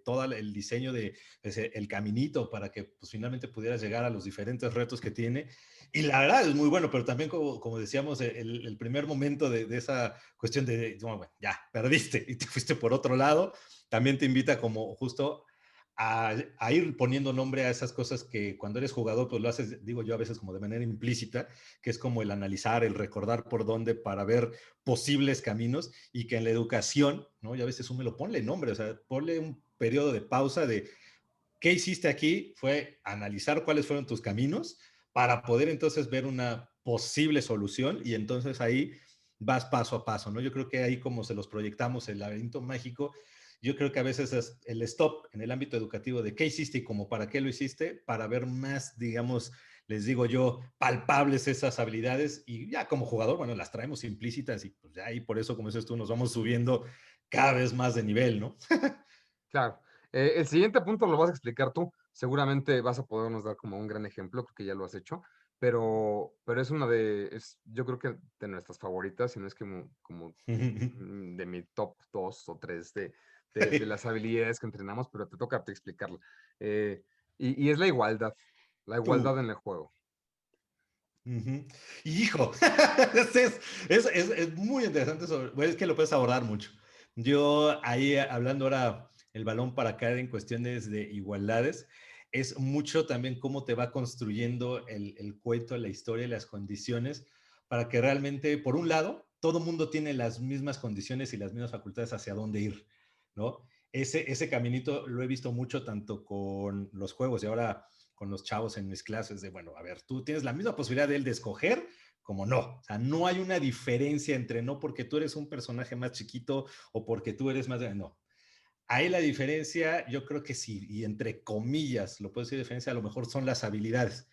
todo el diseño de pues, el caminito para que pues, finalmente pudieras llegar a los diferentes retos que tiene. Y la verdad es muy bueno, pero también como decíamos, el primer momento de esa cuestión de, bueno, ya, perdiste y te fuiste por otro lado, también te invita como justo a ir poniendo nombre a esas cosas que cuando eres jugador, pues lo haces, digo yo a veces como de manera implícita, que es como el analizar, el recordar por dónde para ver posibles caminos y que en la educación, ¿no? Y a veces uno lo ponle nombre, o sea, ponle un periodo de pausa de qué hiciste aquí, fue analizar cuáles fueron tus caminos para poder entonces ver una posible solución y entonces ahí vas paso a paso, ¿no? Yo creo que ahí como se los proyectamos el laberinto mágico, yo creo que a veces es el stop en el ámbito educativo de qué hiciste y como para qué lo hiciste, para ver más, digamos, les digo yo, palpables esas habilidades y ya como jugador, bueno, las traemos implícitas y pues ya ahí por eso, como dices tú, nos vamos subiendo cada vez más de nivel, ¿no? Claro. El siguiente punto lo vas a explicar tú. Seguramente vas a podernos dar como un gran ejemplo, porque ya lo has hecho, pero yo creo que de nuestras favoritas, si no es que como de mi top 2 o 3 de las habilidades que entrenamos, pero te toca a ti explicarla. Eh, y es la Uh. igualdad en el juego. Ujú. Hijo, es muy interesante sobre, bueno, es que lo puedes abordar mucho. Yo ahí hablando ahora el balón para caer en cuestiones de igualdades, es mucho también cómo te va construyendo el cuento, la historia y las condiciones para que realmente, por un lado, todo mundo tiene las mismas condiciones y las mismas facultades hacia dónde ir, ¿no? Ese caminito lo he visto mucho tanto con los juegos y ahora con los chavos en mis clases de, bueno, a ver, tú tienes la misma posibilidad de él de escoger como no. O sea, no hay una diferencia entre no porque tú eres un personaje más chiquito o porque tú eres más... No. Ahí la diferencia, yo creo que sí, y entre comillas, lo puedo decir diferencia, a lo mejor son las habilidades.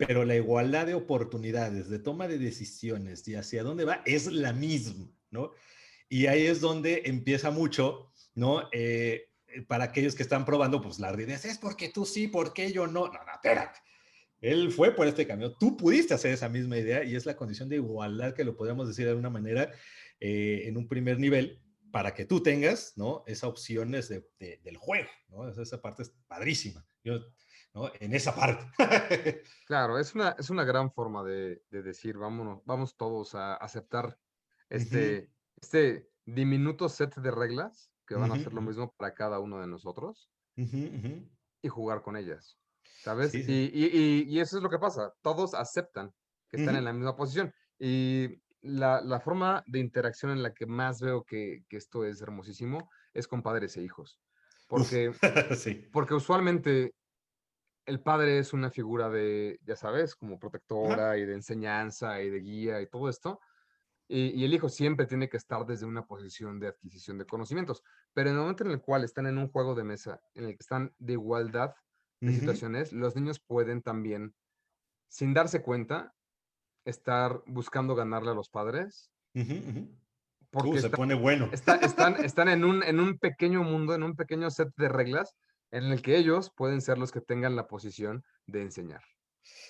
pero la igualdad de oportunidades, de toma de decisiones y hacia dónde va es la misma, ¿no? Y ahí es donde empieza mucho, ¿no? Para aquellos que están probando, pues la realidad es porque tú sí, ¿por qué yo no? No, no, espérate. Él fue por este camino. Tú pudiste hacer esa misma idea y es la condición de igualdad que lo podríamos decir de alguna manera en un primer nivel para que tú tengas, ¿no? Esa opción del juego, ¿no? Esa parte es padrísima. Yo, ¿no? En esa parte. Claro, es una gran forma de decir, vámonos, vamos todos a aceptar Ujú, este diminuto set de reglas que van a ujú, ser lo mismo para cada uno de nosotros ujú, ujú. y jugar con ellas, ¿sabes? Sí, sí. Y eso es lo que pasa, todos aceptan que están en Ujú. la misma posición. Y la forma de interacción en la que más veo que esto es hermosísimo es con padres e hijos, Uf, porque, sí. porque usualmente el padre es una figura de, ya sabes, como Ajá. protectora y de enseñanza y de guía y todo esto, y el hijo siempre tiene que estar desde una posición de adquisición de conocimientos, pero en el momento en el cual están en un juego de mesa, en el que están de igualdad de Ujú, situaciones, los niños pueden también, sin darse cuenta, estar buscando ganarle a los padres, ujú, ujú. porque Se pone bueno. están en un pequeño mundo, en un pequeño set de reglas, en el que ellos pueden ser los que tengan la posición de enseñar.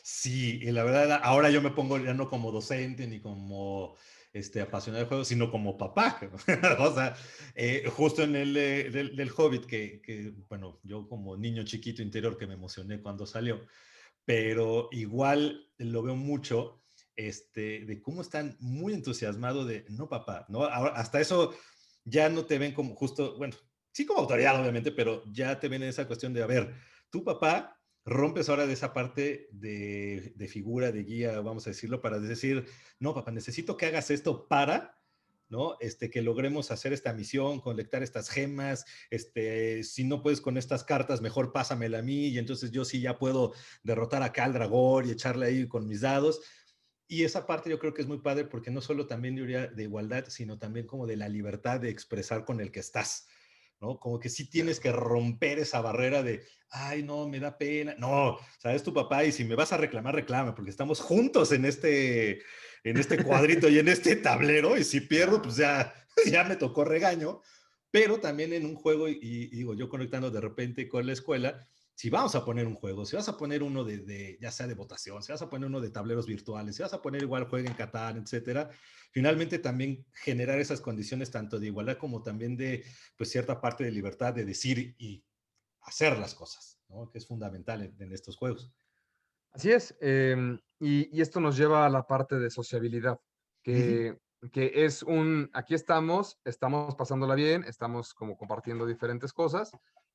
Sí, y la verdad, ahora yo me pongo ya no como docente ni como apasionado de juegos, sino como papá. O sea, justo en el del Hobbit, bueno, yo como niño chiquito interior que me emocioné cuando salió, pero igual lo veo mucho, de cómo están muy entusiasmados de, no, papá, ¿no? Ahora, hasta eso ya no te ven como justo, bueno, sí como autoridad, obviamente, pero ya te ven en esa cuestión de, a ver, tu papá rompes ahora de esa parte de figura, de guía, vamos a decirlo, para decir, no, papá, necesito que hagas esto para, ¿no? Que logremos hacer esta misión, colectar estas gemas, si no puedes con estas cartas, mejor pásamela a mí, y entonces yo sí ya puedo derrotar acá al dragón y echarle ahí con mis dados. Y esa parte yo creo que es muy padre porque no solo también diría de igualdad, sino también como de la libertad de expresar con el que estás, ¿no? Como que sí tienes que romper esa barrera de, ay, no, me da pena. No, o sea, es tu papá y si me vas a reclamar, reclama, porque estamos juntos en este cuadrito y en este tablero y si pierdo, pues Claro. ya, ya me tocó regaño, pero también en un juego, y digo, yo conectando de repente con la escuela, si vamos a poner un juego, si vas a poner uno ya sea de votación, si vas a poner uno de tableros virtuales, si vas a poner igual juego en Catán, etcétera, finalmente también generar esas condiciones tanto de igualdad como también de pues cierta parte de libertad de decir y hacer las cosas, ¿no? Que es fundamental en estos juegos. Así es, y esto nos lleva a la parte de sociabilidad, Uh -huh, que es aquí estamos pasándola bien, estamos como compartiendo diferentes cosas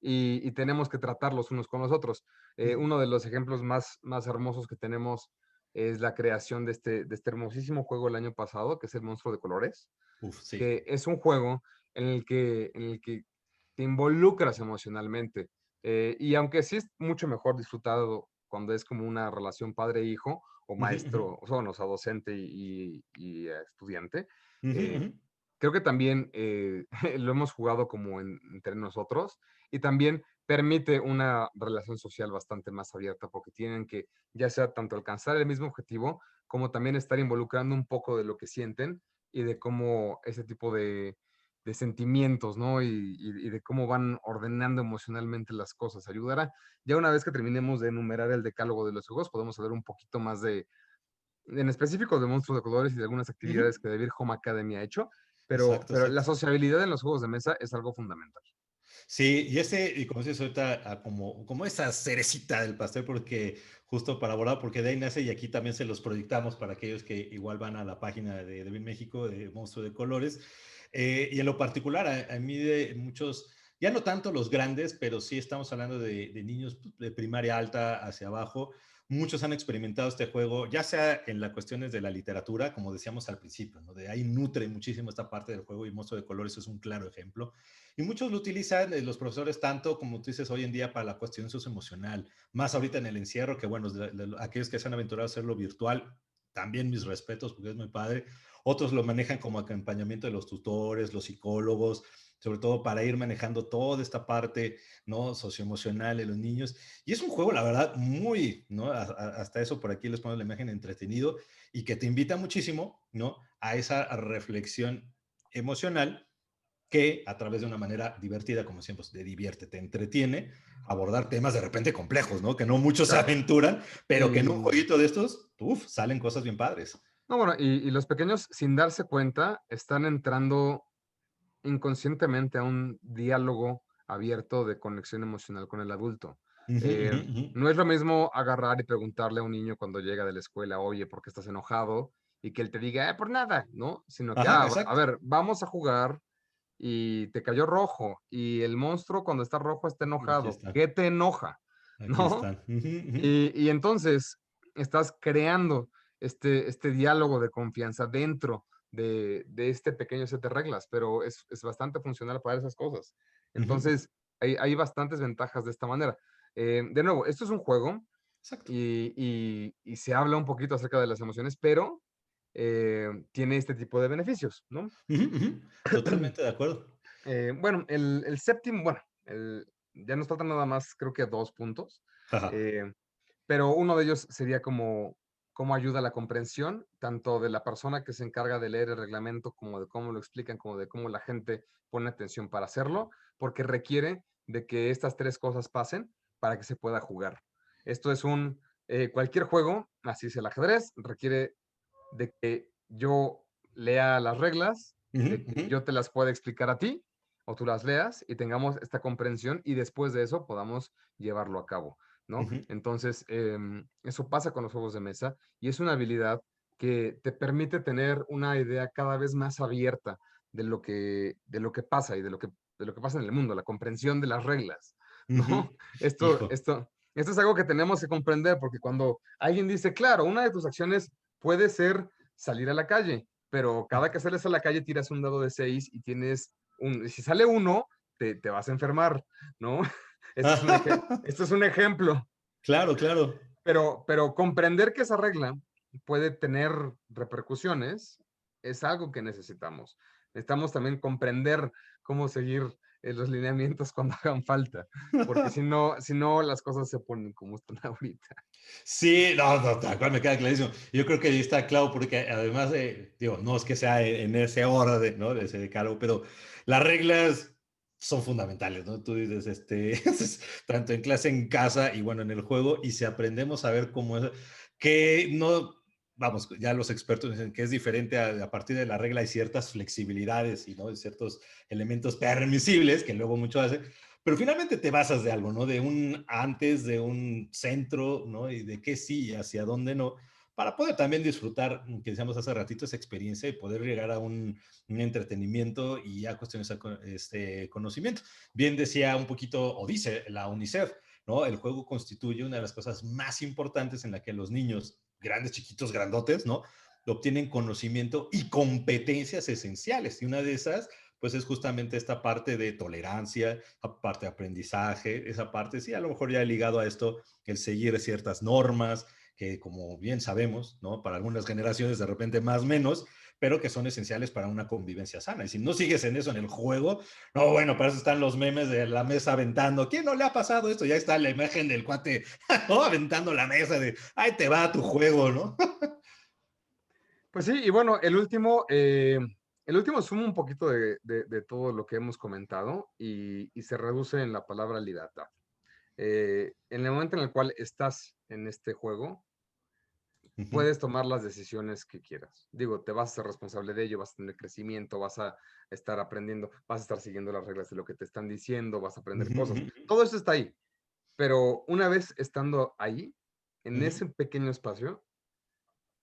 y tenemos que tratar los unos con los otros. uh -huh. Uno de los ejemplos más hermosos que tenemos es la creación de este hermosísimo juego el año pasado, que es el Monstruo de Colores, Uf, sí. que es un juego en el que te involucras emocionalmente. Y aunque sí es mucho mejor disfrutado cuando es como una relación padre-hijo o Uh -huh, uh -huh, maestro, o sea, docente y estudiante, uh -huh, uh eh, -huh. creo que también lo hemos jugado como entre nosotros y también permite una relación social bastante más abierta porque tienen que ya sea tanto alcanzar el mismo objetivo como también estar involucrando un poco de lo que sienten y de cómo ese tipo de sentimientos, ¿no? Y de cómo van ordenando emocionalmente las cosas. Ayudará. Ya una vez que terminemos de enumerar el decálogo de los juegos, podemos hablar un poquito más en específico de Monstruos de Colores y de algunas Uh -huh. actividades que The Beer Home Academy ha hecho, Exacto, pero la exacto. sociabilidad en los juegos de mesa es algo fundamental. Sí, y como dices ahorita, como esa cerecita del pastel, porque justo para abordar, porque de ahí nace y aquí también se los proyectamos para aquellos que igual van a la página de Bien México, de Monstruo de Colores. Y en lo particular, a mí de muchos, ya no tanto los grandes, pero sí estamos hablando de niños de primaria alta hacia abajo. Muchos han experimentado este juego, ya sea en las cuestiones de la literatura, como decíamos al principio, ¿no? De ahí nutre muchísimo esta parte del juego y Monstruo de Colores es un claro ejemplo. Y muchos lo utilizan los profesores tanto como tú dices hoy en día para la cuestión socioemocional, más ahorita en el encierro, que bueno, aquellos que se han aventurado a hacerlo virtual, también mis respetos porque es muy padre. otros lo manejan como acompañamiento de los tutores, los psicólogos, sobre todo para ir manejando toda esta parte, ¿no? Socioemocional de los niños. Y es un juego, la verdad, muy, ¿no? Hasta eso por aquí les pongo la imagen entretenido y que te invita muchísimo, ¿no? A esa reflexión emocional que a través de una manera divertida, como siempre, te divierte, te entretiene, abordar temas de repente complejos, ¿no? Que no muchos se Claro. aventuran, pero que en un Y jueguito de estos, uff, salen cosas bien padres. no, bueno, y los pequeños, sin darse cuenta, están entrando inconscientemente a un diálogo abierto de conexión emocional con el adulto. Ujú, Eh, ujú, ujú. no es lo mismo agarrar y preguntarle a un niño cuando llega de la escuela, oye, ¿por qué estás enojado? Y que él te diga, por nada, ¿no? Sino que, Ajá, a exacto. ver, vamos a jugar y te cayó rojo y el monstruo cuando está rojo está Aquí enojado. están, ¿Qué te enoja? aquí ¿No? están. Ujú, ujú, Y entonces estás creando este diálogo de confianza dentro de este pequeño set de reglas, pero es bastante funcional para esas cosas. ujú, ujú. Entonces, hay bastantes ventajas de esta manera. De nuevo, esto es un juego Exacto. y se habla un poquito acerca de las emociones, pero tiene este tipo de beneficios, ¿no? Ujú, ujú. Totalmente de acuerdo. Bueno, el séptimo, bueno, ya nos faltan nada más, creo que 2 puntos. Ajá. eh, pero uno de ellos sería como cómo ayuda a la comprensión, tanto de la persona que se encarga de leer el reglamento, como de cómo lo explican, como de cómo la gente pone atención para hacerlo, porque requiere de que estas 3 cosas pasen para que se pueda jugar. Esto es cualquier juego, así es el ajedrez, requiere de que yo lea las reglas, Ujú, de que ujú, yo te las pueda explicar a ti, o tú las leas y tengamos esta comprensión y después de eso podamos llevarlo a cabo, ¿no? ujú, Entonces, eso pasa con los juegos de mesa y es una habilidad que te permite tener una idea cada vez más abierta de lo que pasa y de lo que pasa en el mundo, la comprensión de las reglas, ujú. ¿no? Esto, Hijo. esto, esto es algo que tenemos que comprender porque cuando alguien dice, claro, una de tus acciones puede ser salir a la calle, pero cada que sales a la calle tiras un dado de 6 y si sale uno, te vas a enfermar, ¿no? Esto es un ejemplo, Claro, claro. pero comprender que esa regla puede tener repercusiones es algo que necesitamos. Necesitamos también comprender cómo seguir los lineamientos cuando hagan falta, porque si no las cosas se ponen como están ahorita. Sí, no, no, tal cual me queda clarísimo. Yo creo que ahí está claro porque además, digo, no es que sea en ese orden, ¿no? De ese decálogo, pero las reglas son fundamentales, ¿no? Tú dices, tanto en clase, en casa y bueno, en el juego, y si aprendemos a ver cómo es, que no, vamos, ya los expertos dicen que es diferente a partir de la regla hay ciertas flexibilidades y, ¿no? De ciertos elementos permisibles que luego mucho hacen, pero finalmente te basas de algo, ¿no? De un antes, de un centro, ¿no? Y de qué sí y hacia dónde no, para poder también disfrutar, que decíamos hace ratito, esa experiencia y poder llegar a un entretenimiento y ya cuestiones de conocimiento. Bien decía un poquito, o dice la UNICEF, ¿no? El juego constituye una de las cosas más importantes en la que los niños, grandes, chiquitos, grandotes, ¿no? Obtienen conocimiento y competencias esenciales. Y una de esas pues es justamente esta parte de tolerancia, parte de aprendizaje, esa parte, sí, a lo mejor ya ligado a esto, el seguir ciertas normas, que como bien sabemos, ¿no? Para algunas generaciones de repente más o menos, pero que son esenciales para una convivencia sana. Y si no sigues en eso en el juego, no, bueno, para eso están los memes de la mesa aventando. ¿Quién no le ha pasado esto? Ya está la imagen del cuate, ¿no? Aventando la mesa de, ahí te va tu juego, ¿no? Pues sí, y bueno, el último suma un poquito de todo lo que hemos comentado y se reduce en la palabra libertad. En el momento en el cual estás en este juego, Uh -huh, puedes tomar las decisiones que quieras. Digo, te vas a ser responsable de ello, vas a tener crecimiento, vas a estar aprendiendo, vas a estar siguiendo las reglas de lo que te están diciendo, vas a uh aprender -huh, cosas. uh Todo eso está ahí, pero una vez estando ahí, en -huh, ese pequeño espacio,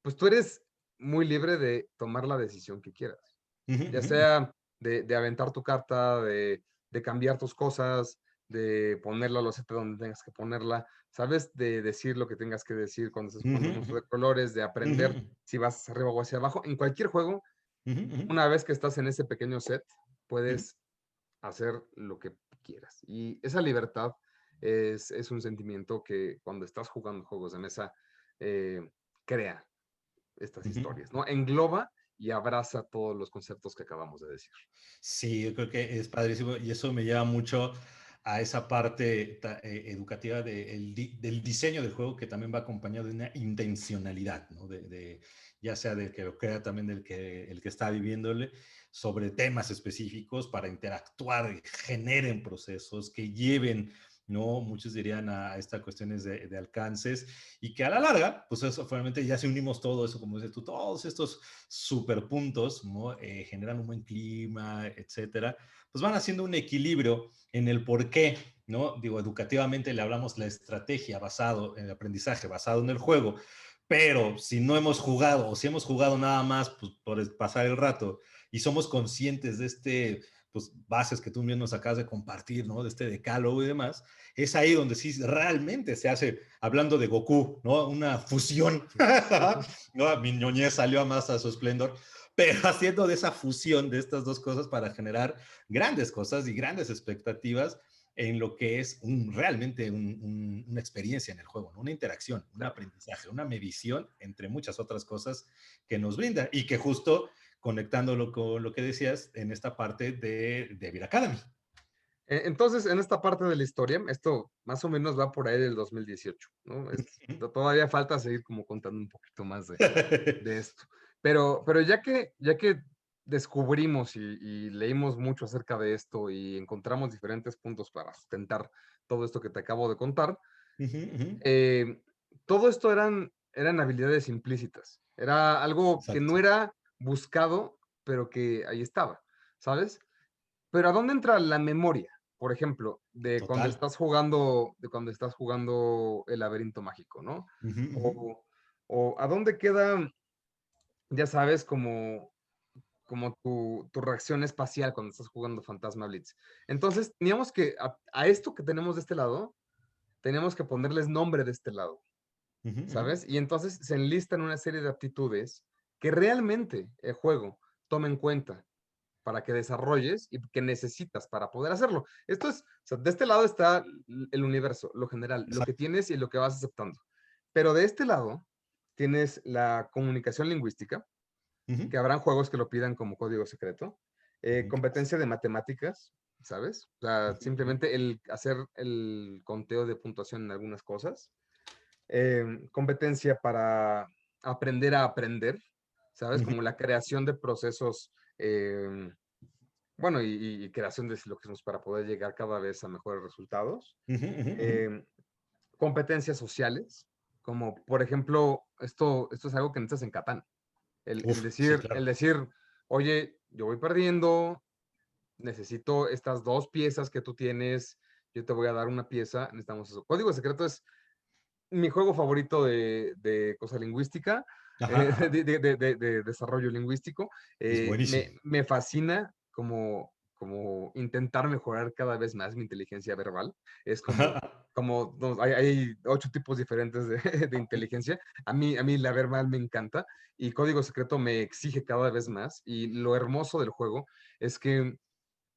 pues tú eres muy libre de tomar la decisión que quieras, uh ya -huh, sea de aventar tu carta, de cambiar tus cosas, de poner la loseta donde tengas que ponerla, ¿sabes? De decir lo que tengas que decir cuando estés uh jugando un -huh, monstruo de colores, de uh aprender -huh, si vas hacia arriba o hacia abajo. En cualquier juego, uh -huh. una vez que estás en ese pequeño set, puedes hacer lo que quieras. Y esa libertad es un sentimiento que cuando estás jugando juegos de mesa, crea estas Uh -huh. historias, ¿no? Engloba y abraza todos los conceptos que acabamos de decir. Sí, yo creo que es padrísimo y eso me lleva mucho a esa parte educativa del diseño del juego que también va acompañado de una intencionalidad, ¿no? Ya sea del que lo crea, también el que está viviéndole, sobre temas específicos para interactuar, generen procesos que lleven, ¿no? Muchos dirían a estas cuestiones de alcances y que a la larga, pues eso, finalmente ya si unimos todo eso, como dices tú, todos estos superpuntos, ¿no? Generan un buen clima, etcétera, pues van haciendo un equilibrio en el por qué, ¿no? Digo, educativamente le hablamos la estrategia basado en el aprendizaje, basado en el juego, pero si no hemos jugado o si hemos jugado nada más pues, por pasar el rato y somos conscientes de pues, bases que tú mismo nos acabas de compartir, ¿no? De este decálogo y demás, es ahí donde sí realmente se hace, hablando de Goku, ¿no? Una fusión, ¿no? Mi ñoñez salió a más a su esplendor, pero haciendo de esa fusión de estas dos cosas para generar grandes cosas y grandes expectativas en lo que es realmente una experiencia en el juego, ¿no? Una interacción, un aprendizaje, una medición, entre muchas otras cosas que nos brinda y que justo conectándolo con lo que decías en esta parte de Devil Academy. Entonces, en esta parte de la historia, esto más o menos va por ahí del 2018, ¿no? Todavía falta seguir como contando un poquito más de esto. Pero ya que descubrimos y leímos mucho acerca de esto y encontramos diferentes puntos para sustentar todo esto que te acabo de contar, eh, todo esto eran habilidades implícitas. Era algo que no Exacto. era buscado, pero que ahí estaba, ¿sabes? Pero ¿a dónde entra la memoria? Por ejemplo, Total. de cuando estás jugando el laberinto mágico, ¿no? Ujú, ujú. O ¿a dónde queda, ya sabes, como tu reacción espacial cuando estás jugando Fantasma Blitz? Entonces, teníamos que, a esto que tenemos de este lado, teníamos que ponerles nombre de este lado, Ujú, ujú. ¿sabes? Y entonces se enlistan una serie de aptitudes que realmente el juego toma en cuenta para que desarrolles y que necesitas para poder hacerlo. Esto es, o sea, de este lado está el universo, lo general, lo que Exacto. tienes y lo que vas aceptando. Pero de este lado tienes la comunicación lingüística, Ujú. que habrán juegos que lo pidan como código secreto, Claro. competencia de matemáticas, ¿sabes? O sea, Ujú, ujú. simplemente el hacer el conteo de puntuación en algunas cosas, competencia para aprender a aprender, ¿sabes? Ujú, Como la creación de procesos, bueno, y creación de silogismos para poder llegar cada vez a mejores resultados. ujú, ujú, ujú. Em, Competencias sociales, como por ejemplo, esto es algo que necesitas en Catán. El Uf, sí, decir, claro. el decir, oye, yo voy perdiendo, necesito estas dos piezas que tú tienes, yo te voy a dar una pieza, necesitamos eso. Código secreto es mi juego favorito de cosa lingüística, Ajá, ajá. de desarrollo lingüístico. Es buenísimo. Me fascina como intentar mejorar cada vez más mi inteligencia verbal. Es como no, hay 8 tipos diferentes de inteligencia. A mí la verbal me encanta y Código Secreto me exige cada vez más. Y lo hermoso del juego es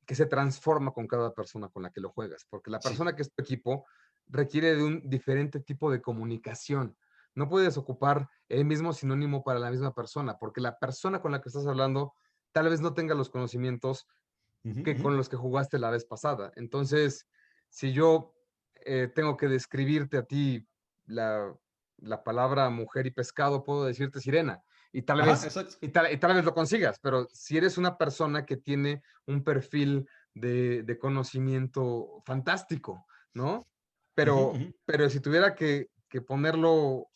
que se transforma con cada persona con la que lo juegas, porque la Sí. persona que es tu equipo requiere de un diferente tipo de comunicación. No puedes ocupar el mismo sinónimo para la misma persona, porque la persona con la que estás hablando tal vez no tenga los conocimientos Ujú, que ujú. con los que jugaste la vez pasada. Entonces, si yo tengo que describirte a ti la, la palabra mujer y pescado, puedo decirte sirena y tal Ajá, vez, exacto. y tal vez lo consigas, pero si eres una persona que tiene un perfil de conocimiento fantástico, ¿no? Ujú, Pero, ujú. pero si tuviera que ponerlo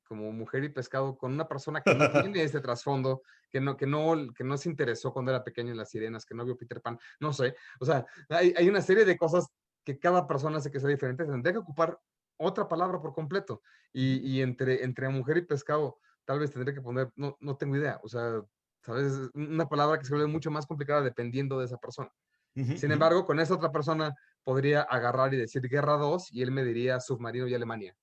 como mujer y pescado con una persona que no tiene este trasfondo, que no se interesó cuando era pequeño en las sirenas, que no vio Peter Pan, no sé. O sea, hay una serie de cosas que cada persona hace que sea diferente. Tendría que ocupar otra palabra por completo. Ujú, Y entre mujer y pescado, tal vez tendría que poner, no tengo idea. O sea, ¿sabes? Es una palabra que se vuelve mucho más complicada dependiendo de esa persona. ujú, Sin ujú. embargo, con esa otra persona podría agarrar y decir Guerra 2 y él me diría submarino y Alemania.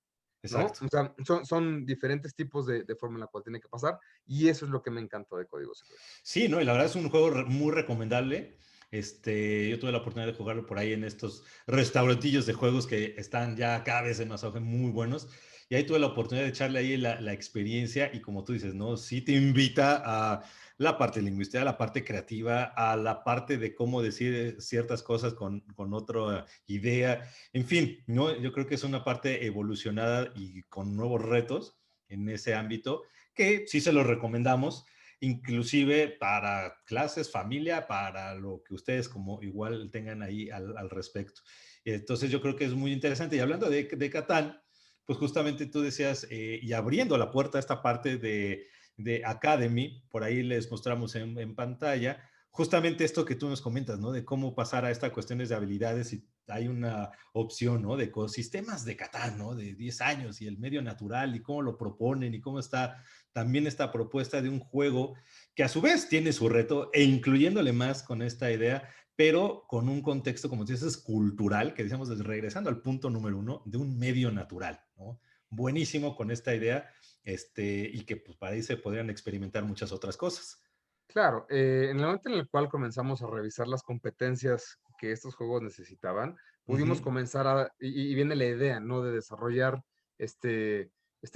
¿No? Exacto. O sea, son diferentes tipos de forma en la cual tiene que pasar y eso es lo que me encantó de Código Secreto. Sí, ¿no? Y la verdad es un juego muy recomendable. Yo tuve la oportunidad de jugarlo por ahí en estos restaurantillos de juegos que están ya cada vez en más auge, muy buenos. y ahí tuve la oportunidad de echarle ahí la experiencia y como tú dices, ¿no? Sí te invita a la parte lingüística, a la parte creativa, a la parte de cómo decir ciertas cosas con otra idea, en fin, ¿no? Yo creo que es una parte evolucionada y con nuevos retos en ese ámbito que sí se los recomendamos, inclusive para clases, familia, para lo que ustedes como igual tengan ahí al respecto. Entonces yo creo que es muy interesante. Y hablando de Catán, pues justamente tú decías, y abriendo la puerta a esta parte de Academy, por ahí les mostramos en pantalla, justamente esto que tú nos comentas, ¿no? De cómo pasar a estas cuestiones de habilidades y hay una opción, ¿no? De ecosistemas de Catán, ¿no? De 10 años y el medio natural y cómo lo proponen y cómo está también esta propuesta de un juego que a su vez tiene su reto e incluyéndole más con esta idea, pero con un contexto, como dices, cultural, que decíamos, regresando al punto número uno, de un medio natural, ¿no? Buenísimo con esta idea, y que pues para ahí se podrían experimentar muchas otras cosas. Claro, en el momento en el cual comenzamos a revisar las competencias que estos juegos necesitaban, Uh pudimos -huh. comenzar y viene la idea, ¿no? De desarrollar este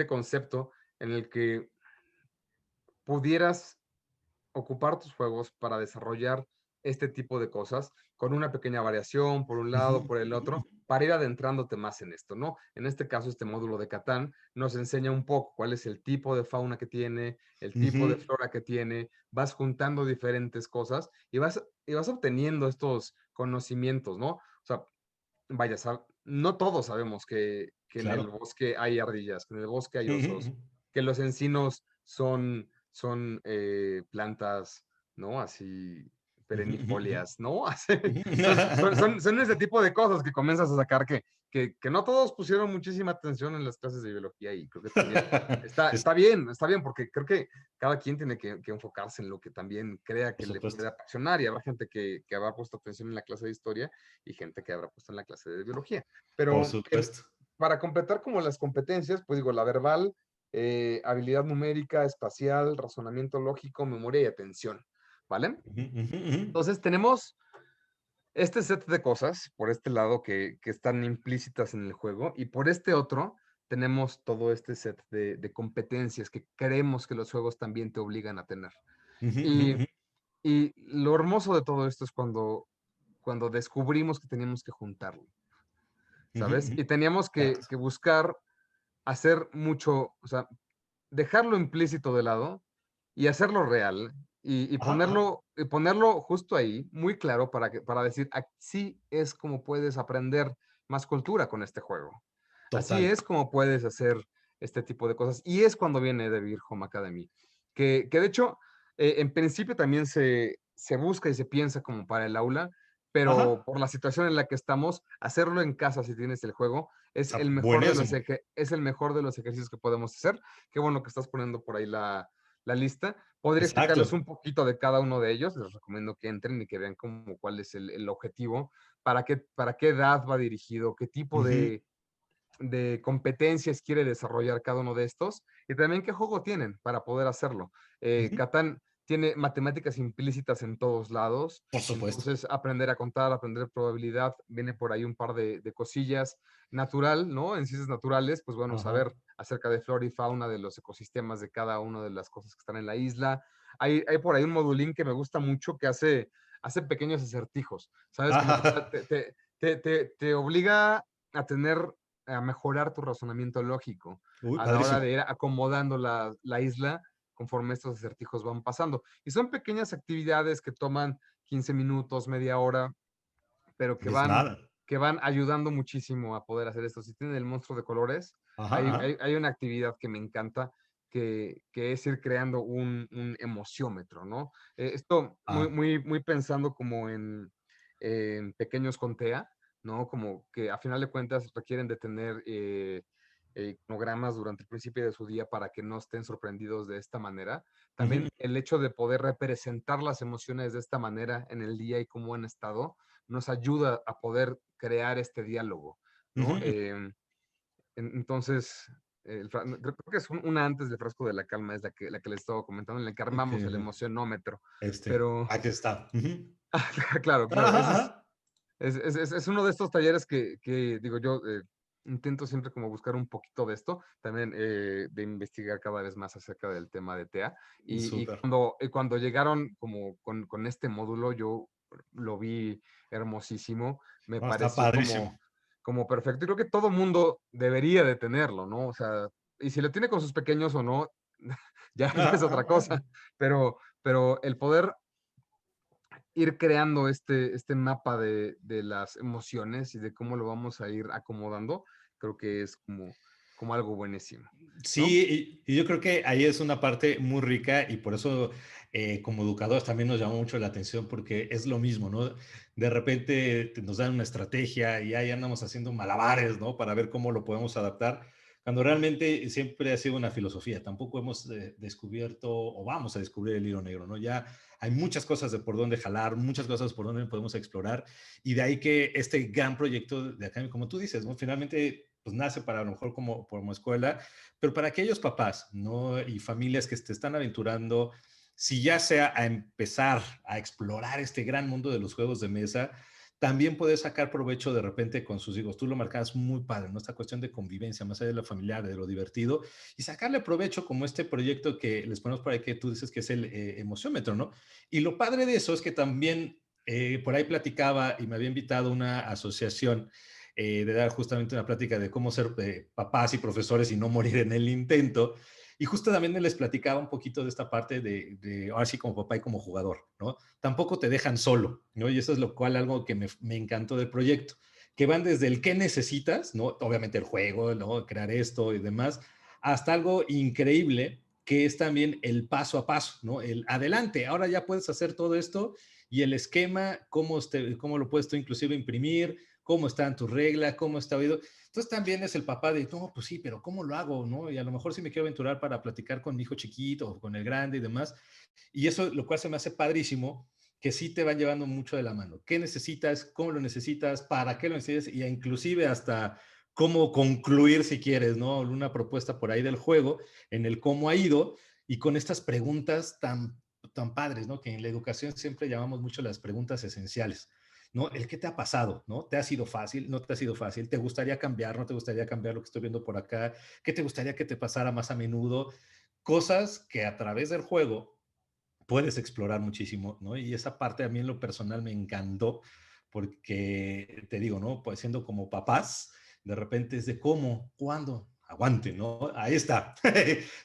concepto en el que pudieras ocupar tus juegos para desarrollar este tipo de cosas con una pequeña variación por un Uh lado, -huh. por el otro, para ir adentrándote más en esto, ¿no? En este caso, este módulo de Catán nos enseña un poco cuál es el tipo de fauna que tiene, el Uh tipo de -huh. flora que tiene, vas juntando diferentes cosas y vas obteniendo estos conocimientos, ¿no? O sea, vaya, no todos sabemos que en el Claro. bosque hay ardillas, que en el bosque hay Uh osos, -huh. que los encinos son plantas, ¿no? Así Uh -huh. perennifolias, ¿no? Son ese tipo de cosas que comienzas a sacar que no todos pusieron muchísima atención en las clases de biología y creo que también está bien, porque creo que cada quien tiene que enfocarse en lo que también crea Por que le supuesto. puede apasionar y habrá gente que habrá puesto atención en la clase de historia y gente que habrá puesto en la clase de biología. Por Pero supuesto. para completar como las competencias, pues digo, la verbal, habilidad numérica, espacial, razonamiento lógico, memoria y atención, ¿vale? Uh -huh. Uh -huh. Entonces tenemos este set de cosas, por este lado, que están implícitas en el juego, y por este otro tenemos todo este set de competencias que creemos que los juegos también te obligan a tener. Uh -huh. Y, Uh -huh. y lo hermoso de todo esto es cuando descubrimos que teníamos que juntarlo, Uh -huh. Uh ¿sabes? -huh. Y teníamos Exacto. que buscar hacer mucho, o sea, dejarlo implícito de lado y hacerlo real y Ajá, ajá. ponerlo justo ahí, muy claro para decir, así es como puedes aprender más cultura con este juego. Así Total. es como puedes hacer este tipo de cosas. Y es cuando viene The Beer Home Academy, que de hecho, en principio también se busca y se piensa como para el aula, pero Ajá. por la situación en la que estamos, hacerlo en casa si tienes el juego es Está el mejor de buenísimo. es el mejor de los ejercicios que podemos hacer. Qué bueno que estás poniendo por ahí la lista. Podría explicarles Exacto. un poquito de cada uno de ellos. Les recomiendo que entren y que vean como cuál es el objetivo, para qué edad va dirigido, qué tipo Ujú, de competencias quiere desarrollar cada uno de estos y también qué juego tienen para poder hacerlo. ujú. Catán tiene matemáticas implícitas en todos lados, Por supuesto. entonces aprender a contar, aprender probabilidad, viene por ahí un par de cosillas. Natural, ¿no? En ciencias naturales, pues bueno, Ajá. saber acerca de flora y fauna, de los ecosistemas de cada una de las cosas que están en la isla. Hay por ahí un modulín que me gusta mucho que hace pequeños acertijos, ¿sabes? Como que Ajá. te obliga a a mejorar tu razonamiento lógico Uy, a la hora padrísimo. de ir acomodando la isla conforme estos acertijos van pasando. Y son pequeñas actividades que toman 15 minutos, media hora, pero Es nada. que van ayudando muchísimo a poder hacer esto. Si tienen el monstruo de colores, Ajá, ajá. hay una actividad que me encanta, que es ir creando un emociómetro, ¿no? Esto Ah, muy pensando como en pequeños con TEA, ¿no? Como que a final de cuentas requieren de tener cronogramas durante el principio de su día para que no estén sorprendidos de esta manera. ujú, También el hecho de poder representar las emociones de esta manera en el día y cómo han estado, nos ayuda a poder crear este diálogo, ¿no? ujú. Entonces, creo que es una antes del frasco de la calma, es la que les estaba comentando, en la que armamos el Okey, emocionómetro. este, Pero, aquí está. Ujú. claro, claro, Ajá, ese ajá. es uno de estos talleres que digo yo, intento siempre como buscar un poquito de esto, también de investigar cada vez más acerca del tema de TEA. Y Súper. cuando llegaron como con este módulo, yo lo vi hermosísimo, me No, está pareció padrísimo. como perfecto. Y creo que todo mundo debería de tenerlo, ¿no? O sea, y si lo tiene con sus pequeños o no, ya es otra cosa. Pero el poder ir creando este mapa de las emociones y de cómo lo vamos a ir acomodando, creo que es como algo buenísimo, ¿no? Sí, y yo creo que ahí es una parte muy rica y por eso como educadores también nos llama mucho la atención porque es lo mismo, ¿no? De repente nos dan una estrategia y ahí andamos haciendo malabares, ¿no? Para ver cómo lo podemos adaptar, cuando realmente siempre ha sido una filosofía. Tampoco hemos descubierto o vamos a descubrir el hilo negro, ¿no? Ya hay muchas cosas de por dónde jalar, muchas cosas por dónde podemos explorar y de ahí que este gran proyecto de acá, como tú dices, ¿no? Finalmente pues nace para a lo mejor como escuela, pero para aquellos papás, ¿no? Y familias que te están aventurando, si ya sea a empezar a explorar este gran mundo de los juegos de mesa, también puedes sacar provecho de repente con sus hijos. Tú lo marcas muy padre, ¿no? Esta cuestión de convivencia, más allá de lo familiar, de lo divertido, y sacarle provecho como este proyecto que les ponemos por ahí, que tú dices que es el emociómetro, ¿no? Y lo padre de eso es que también por ahí platicaba y me había invitado a una asociación de dar justamente una plática de cómo ser papás y profesores y no morir en el intento. Y justo también les platicaba un poquito de esta parte ahora sí como papá y como jugador, ¿no? Tampoco te dejan solo, ¿no? Y eso es lo cual algo que me encantó del proyecto, que van desde el qué necesitas, ¿no? Obviamente el juego, ¿no? Crear esto y demás, hasta algo increíble que es también el paso a paso, ¿no? El adelante, ahora ya puedes hacer todo esto y el esquema, cómo lo puedes tú inclusive imprimir, cómo están tus reglas, cómo está oído. Entonces también es el papá de, no, pues sí, pero ¿cómo lo hago? ¿No? Y a lo mejor sí me quiero aventurar para platicar con mi hijo chiquito o con el grande y demás. Y eso lo cual se me hace padrísimo, que sí te van llevando mucho de la mano. ¿Qué necesitas? ¿Cómo lo necesitas? ¿Para qué lo necesitas? Y inclusive hasta cómo concluir si quieres, ¿no? Una propuesta por ahí del juego en el cómo ha ido y con estas preguntas tan padres, ¿no? Que en la educación siempre llamamos mucho las preguntas esenciales. ¿No? El qué te ha pasado, ¿no? ¿Te ha sido fácil? ¿No te ha sido fácil? ¿Te gustaría cambiar? ¿No te gustaría cambiar lo que estoy viendo por acá? ¿Qué te gustaría que te pasara más a menudo? Cosas que a través del juego puedes explorar muchísimo, ¿no? Y esa parte a mí en lo personal me encantó porque te digo, ¿no? Pues siendo como papás, de repente es de cómo, cuándo, aguante, ¿no? Ahí está.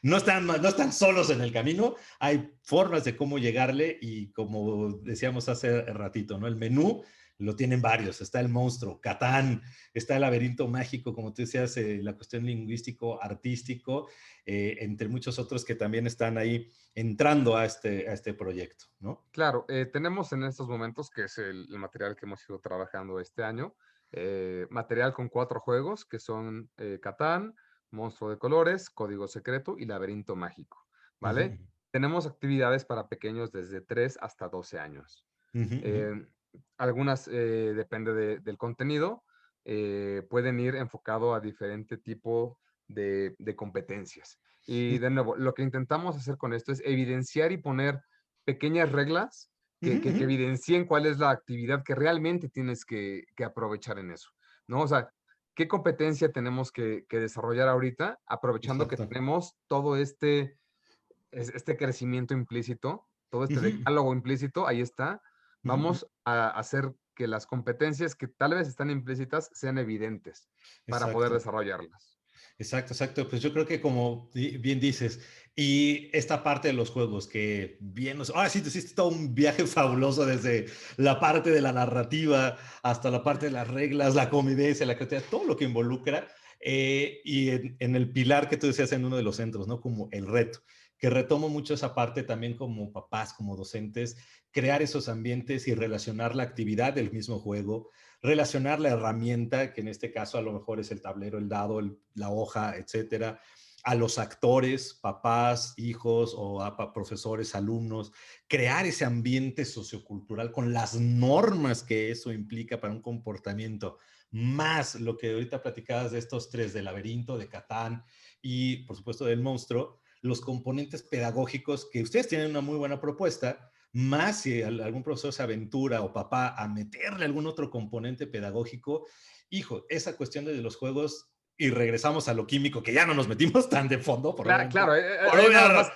No están solos en el camino, hay formas de cómo llegarle y como decíamos hace ratito, ¿no? El menú lo tienen varios, está el monstruo, Catán, está el laberinto mágico, como tú decías, la cuestión lingüístico, artístico, entre muchos otros que también están ahí entrando a este proyecto, ¿no? Claro, tenemos en estos momentos, que es el material que hemos ido trabajando este año, material con 4 juegos, que son Catán, Monstruo de Colores, Código Secreto y Laberinto Mágico, Uh -huh, ¿vale? Tenemos actividades para pequeños desde 3 hasta 12 años. uh -huh, uh -huh. Eh, algunas, depende del contenido, pueden ir enfocado a diferente tipo de competencias. Y de nuevo, lo que intentamos hacer con esto es evidenciar y poner pequeñas reglas Uh -huh, uh que -huh. evidencien cuál es la actividad que realmente tienes que aprovechar en eso, ¿no? O sea, ¿qué competencia tenemos que desarrollar ahorita, aprovechando que Exacto. tenemos todo este crecimiento implícito, todo Uh este -huh, decálogo implícito? Ahí está. uh -huh. Vamos a hacer que las competencias que tal vez están implícitas sean evidentes para poder Exacto. desarrollarlas. Exacto, exacto. Pues yo creo que como bien dices, y esta parte de los juegos que bien, ahora sí te hiciste todo un viaje fabuloso desde la parte de la narrativa hasta la parte de las reglas, la convivencia, la creatividad, todo lo que involucra, y en el pilar que tú decías en uno de los centros, ¿no? Como el reto, que retomo mucho esa parte también como papás, como docentes, crear esos ambientes y relacionar la actividad del mismo juego, relacionar la herramienta, que en este caso a lo mejor es el tablero, el dado, la hoja, etcétera, a los actores, papás, hijos o a profesores, alumnos, crear ese ambiente sociocultural con las normas que eso implica para un comportamiento, más lo que ahorita platicabas de estos tres, del laberinto, de Catán y por supuesto del monstruo, los componentes pedagógicos que ustedes tienen una muy buena propuesta, más si algún profesor se aventura o papá a meterle algún otro componente pedagógico hijo, esa cuestión de los juegos, y regresamos a lo químico, que ya no nos metimos tan de fondo, Claro, por ahí nada obvia- más,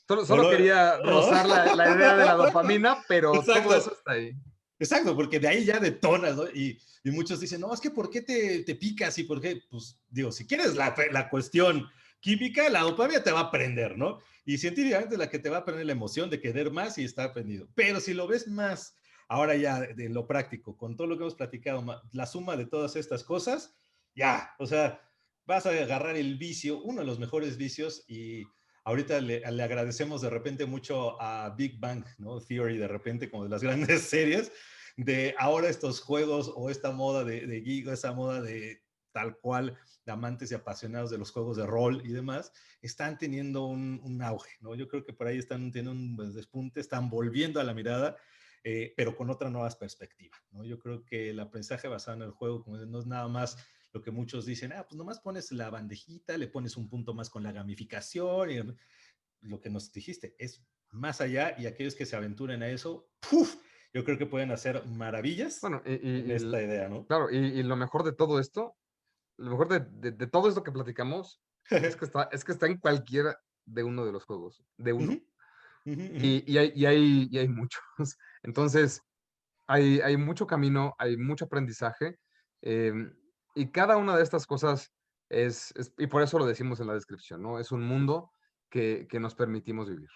solo, por solo quería ¿no? rozar la idea de la dopamina, pero todo Exacto. eso está ahí. Exacto, porque de ahí ya detonas, ¿no? Y muchos dicen, no, es que ¿por qué te picas? Y por qué, pues digo, si quieres la cuestión química, la dopamina te va a prender, ¿no? Y científicamente la que te va a prender la emoción de querer más y estar prendido. Pero si lo ves más, ahora ya de lo práctico, con todo lo que hemos platicado, la suma de todas estas cosas, ya, o sea, vas a agarrar el vicio, uno de los mejores vicios, y ahorita le agradecemos de repente mucho a Big Bang, ¿no? Theory, de repente, como de las grandes series, de ahora estos juegos o esta moda de geek, esa moda de tal cual, de amantes y apasionados de los juegos de rol y demás, están teniendo un auge, ¿no? Yo creo que por ahí están teniendo un despunte, están volviendo a la mirada, pero con otra nueva perspectiva, ¿no? Yo creo que el aprendizaje basado en el juego, como no es nada más lo que muchos dicen, pues nomás pones la bandejita, le pones un punto más con la gamificación, y lo que nos dijiste es más allá, y aquellos que se aventuren a eso, ¡puf! Yo creo que pueden hacer maravillas Bueno, con esta idea, ¿no? claro, y lo mejor de todo esto, lo mejor de todo esto que platicamos, es que está en cualquiera de uno de los juegos, de Uh uno. -huh, uh -huh, uh -huh. Y hay muchos. Entonces, hay mucho camino, hay mucho aprendizaje, y cada una de estas cosas y por eso lo decimos en la descripción, ¿no? Es un mundo que nos permitimos vivir.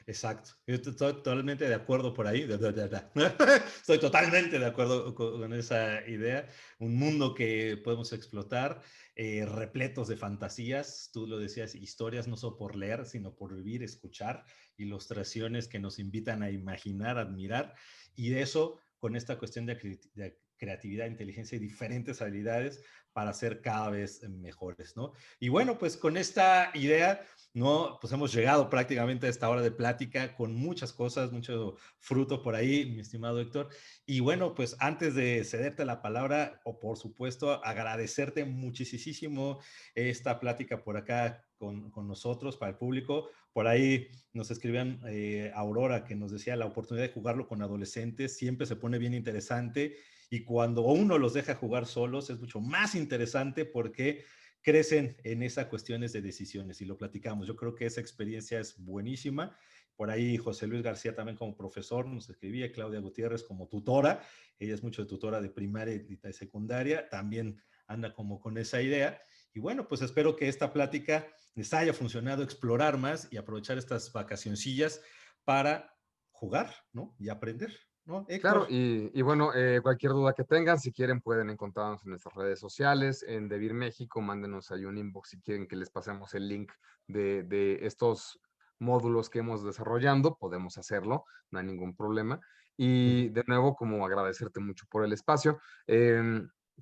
Exacto. Yo estoy totalmente de acuerdo por ahí. Estoy totalmente de acuerdo con esa idea. Un mundo que podemos explotar, repletos de fantasías. Tú lo decías, historias no solo por leer, sino por vivir, escuchar, ilustraciones que nos invitan a imaginar, admirar. Y de eso, con esta cuestión de creatividad, inteligencia y diferentes habilidades para ser cada vez mejores, ¿no? Y bueno, pues con esta idea, ¿no? Pues hemos llegado prácticamente a esta hora de plática con muchas cosas, mucho fruto por ahí, mi estimado Héctor. Y bueno, pues antes de cederte la palabra, o por supuesto, agradecerte muchísimo esta plática por acá con nosotros, para el público. Por ahí nos escribían Aurora, que nos decía la oportunidad de jugarlo con adolescentes, siempre se pone bien interesante. Y cuando uno los deja jugar solos, es mucho más interesante porque crecen en esas cuestiones de decisiones y lo platicamos. Yo creo que esa experiencia es buenísima. Por ahí José Luis García también como profesor nos escribía, Claudia Gutiérrez como tutora, ella es mucho de tutora de primaria y de secundaria, también anda como con esa idea. Y bueno, pues espero que esta plática les haya funcionado, explorar más y aprovechar estas vacacioncillas para jugar, ¿no? Y aprender, ¿no? Claro, Héctor. y bueno, cualquier duda que tengan, si quieren pueden encontrarnos en nuestras redes sociales, en Devir México, mándenos ahí un inbox si quieren que les pasemos el link de estos módulos que hemos desarrollando, podemos hacerlo, no hay ningún problema. Y de nuevo, como agradecerte mucho por el espacio,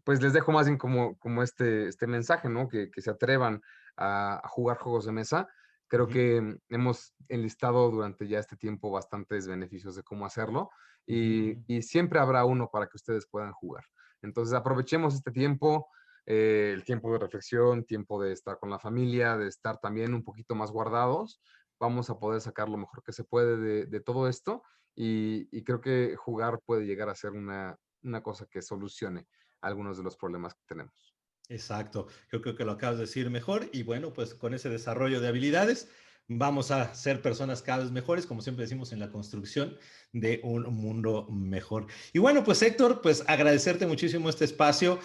pues les dejo más bien como este mensaje, ¿no? Que se atrevan a jugar juegos de mesa. Creo que hemos enlistado durante ya este tiempo bastantes beneficios de cómo hacerlo y siempre habrá uno para que ustedes puedan jugar. Entonces aprovechemos este tiempo, el tiempo de reflexión, tiempo de estar con la familia, de estar también un poquito más guardados. Vamos a poder sacar lo mejor que se puede de todo esto y creo que jugar puede llegar a ser una cosa que solucione algunos de los problemas que tenemos. Exacto, yo creo que lo acabas de decir mejor y bueno, pues con ese desarrollo de habilidades vamos a ser personas cada vez mejores, como siempre decimos en la construcción de un mundo mejor. Y bueno, pues Héctor, pues agradecerte muchísimo este espacio,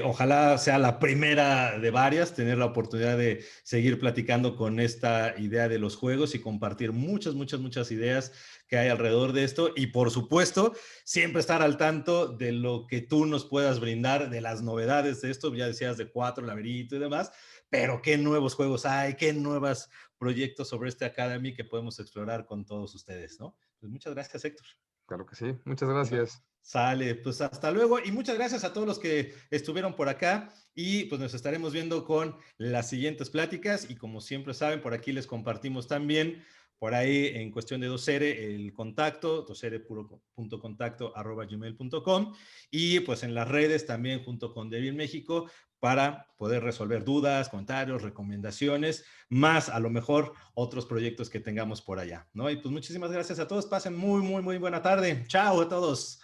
ojalá sea la primera de varias, tener la oportunidad de seguir platicando con esta idea de los juegos y compartir muchas ideas que hay alrededor de esto y por supuesto siempre estar al tanto de lo que tú nos puedas brindar, de las novedades de esto, ya decías de 4, laberinto y demás, pero qué nuevos juegos hay, qué nuevos proyectos sobre este Academy que podemos explorar con todos ustedes, ¿no? Pues muchas gracias, Héctor. Claro que sí. Muchas gracias. Sale, pues hasta luego y muchas gracias a todos los que estuvieron por acá y pues nos estaremos viendo con las siguientes pláticas y como siempre saben, por aquí les compartimos también por ahí en cuestión de Docere el contacto, docere.contacto@gmail.com y pues en las redes también junto con Devil México para poder resolver dudas, comentarios, recomendaciones, más a lo mejor otros proyectos que tengamos por allá, ¿no? Y pues muchísimas gracias a todos, pasen muy buena tarde. Chao a todos.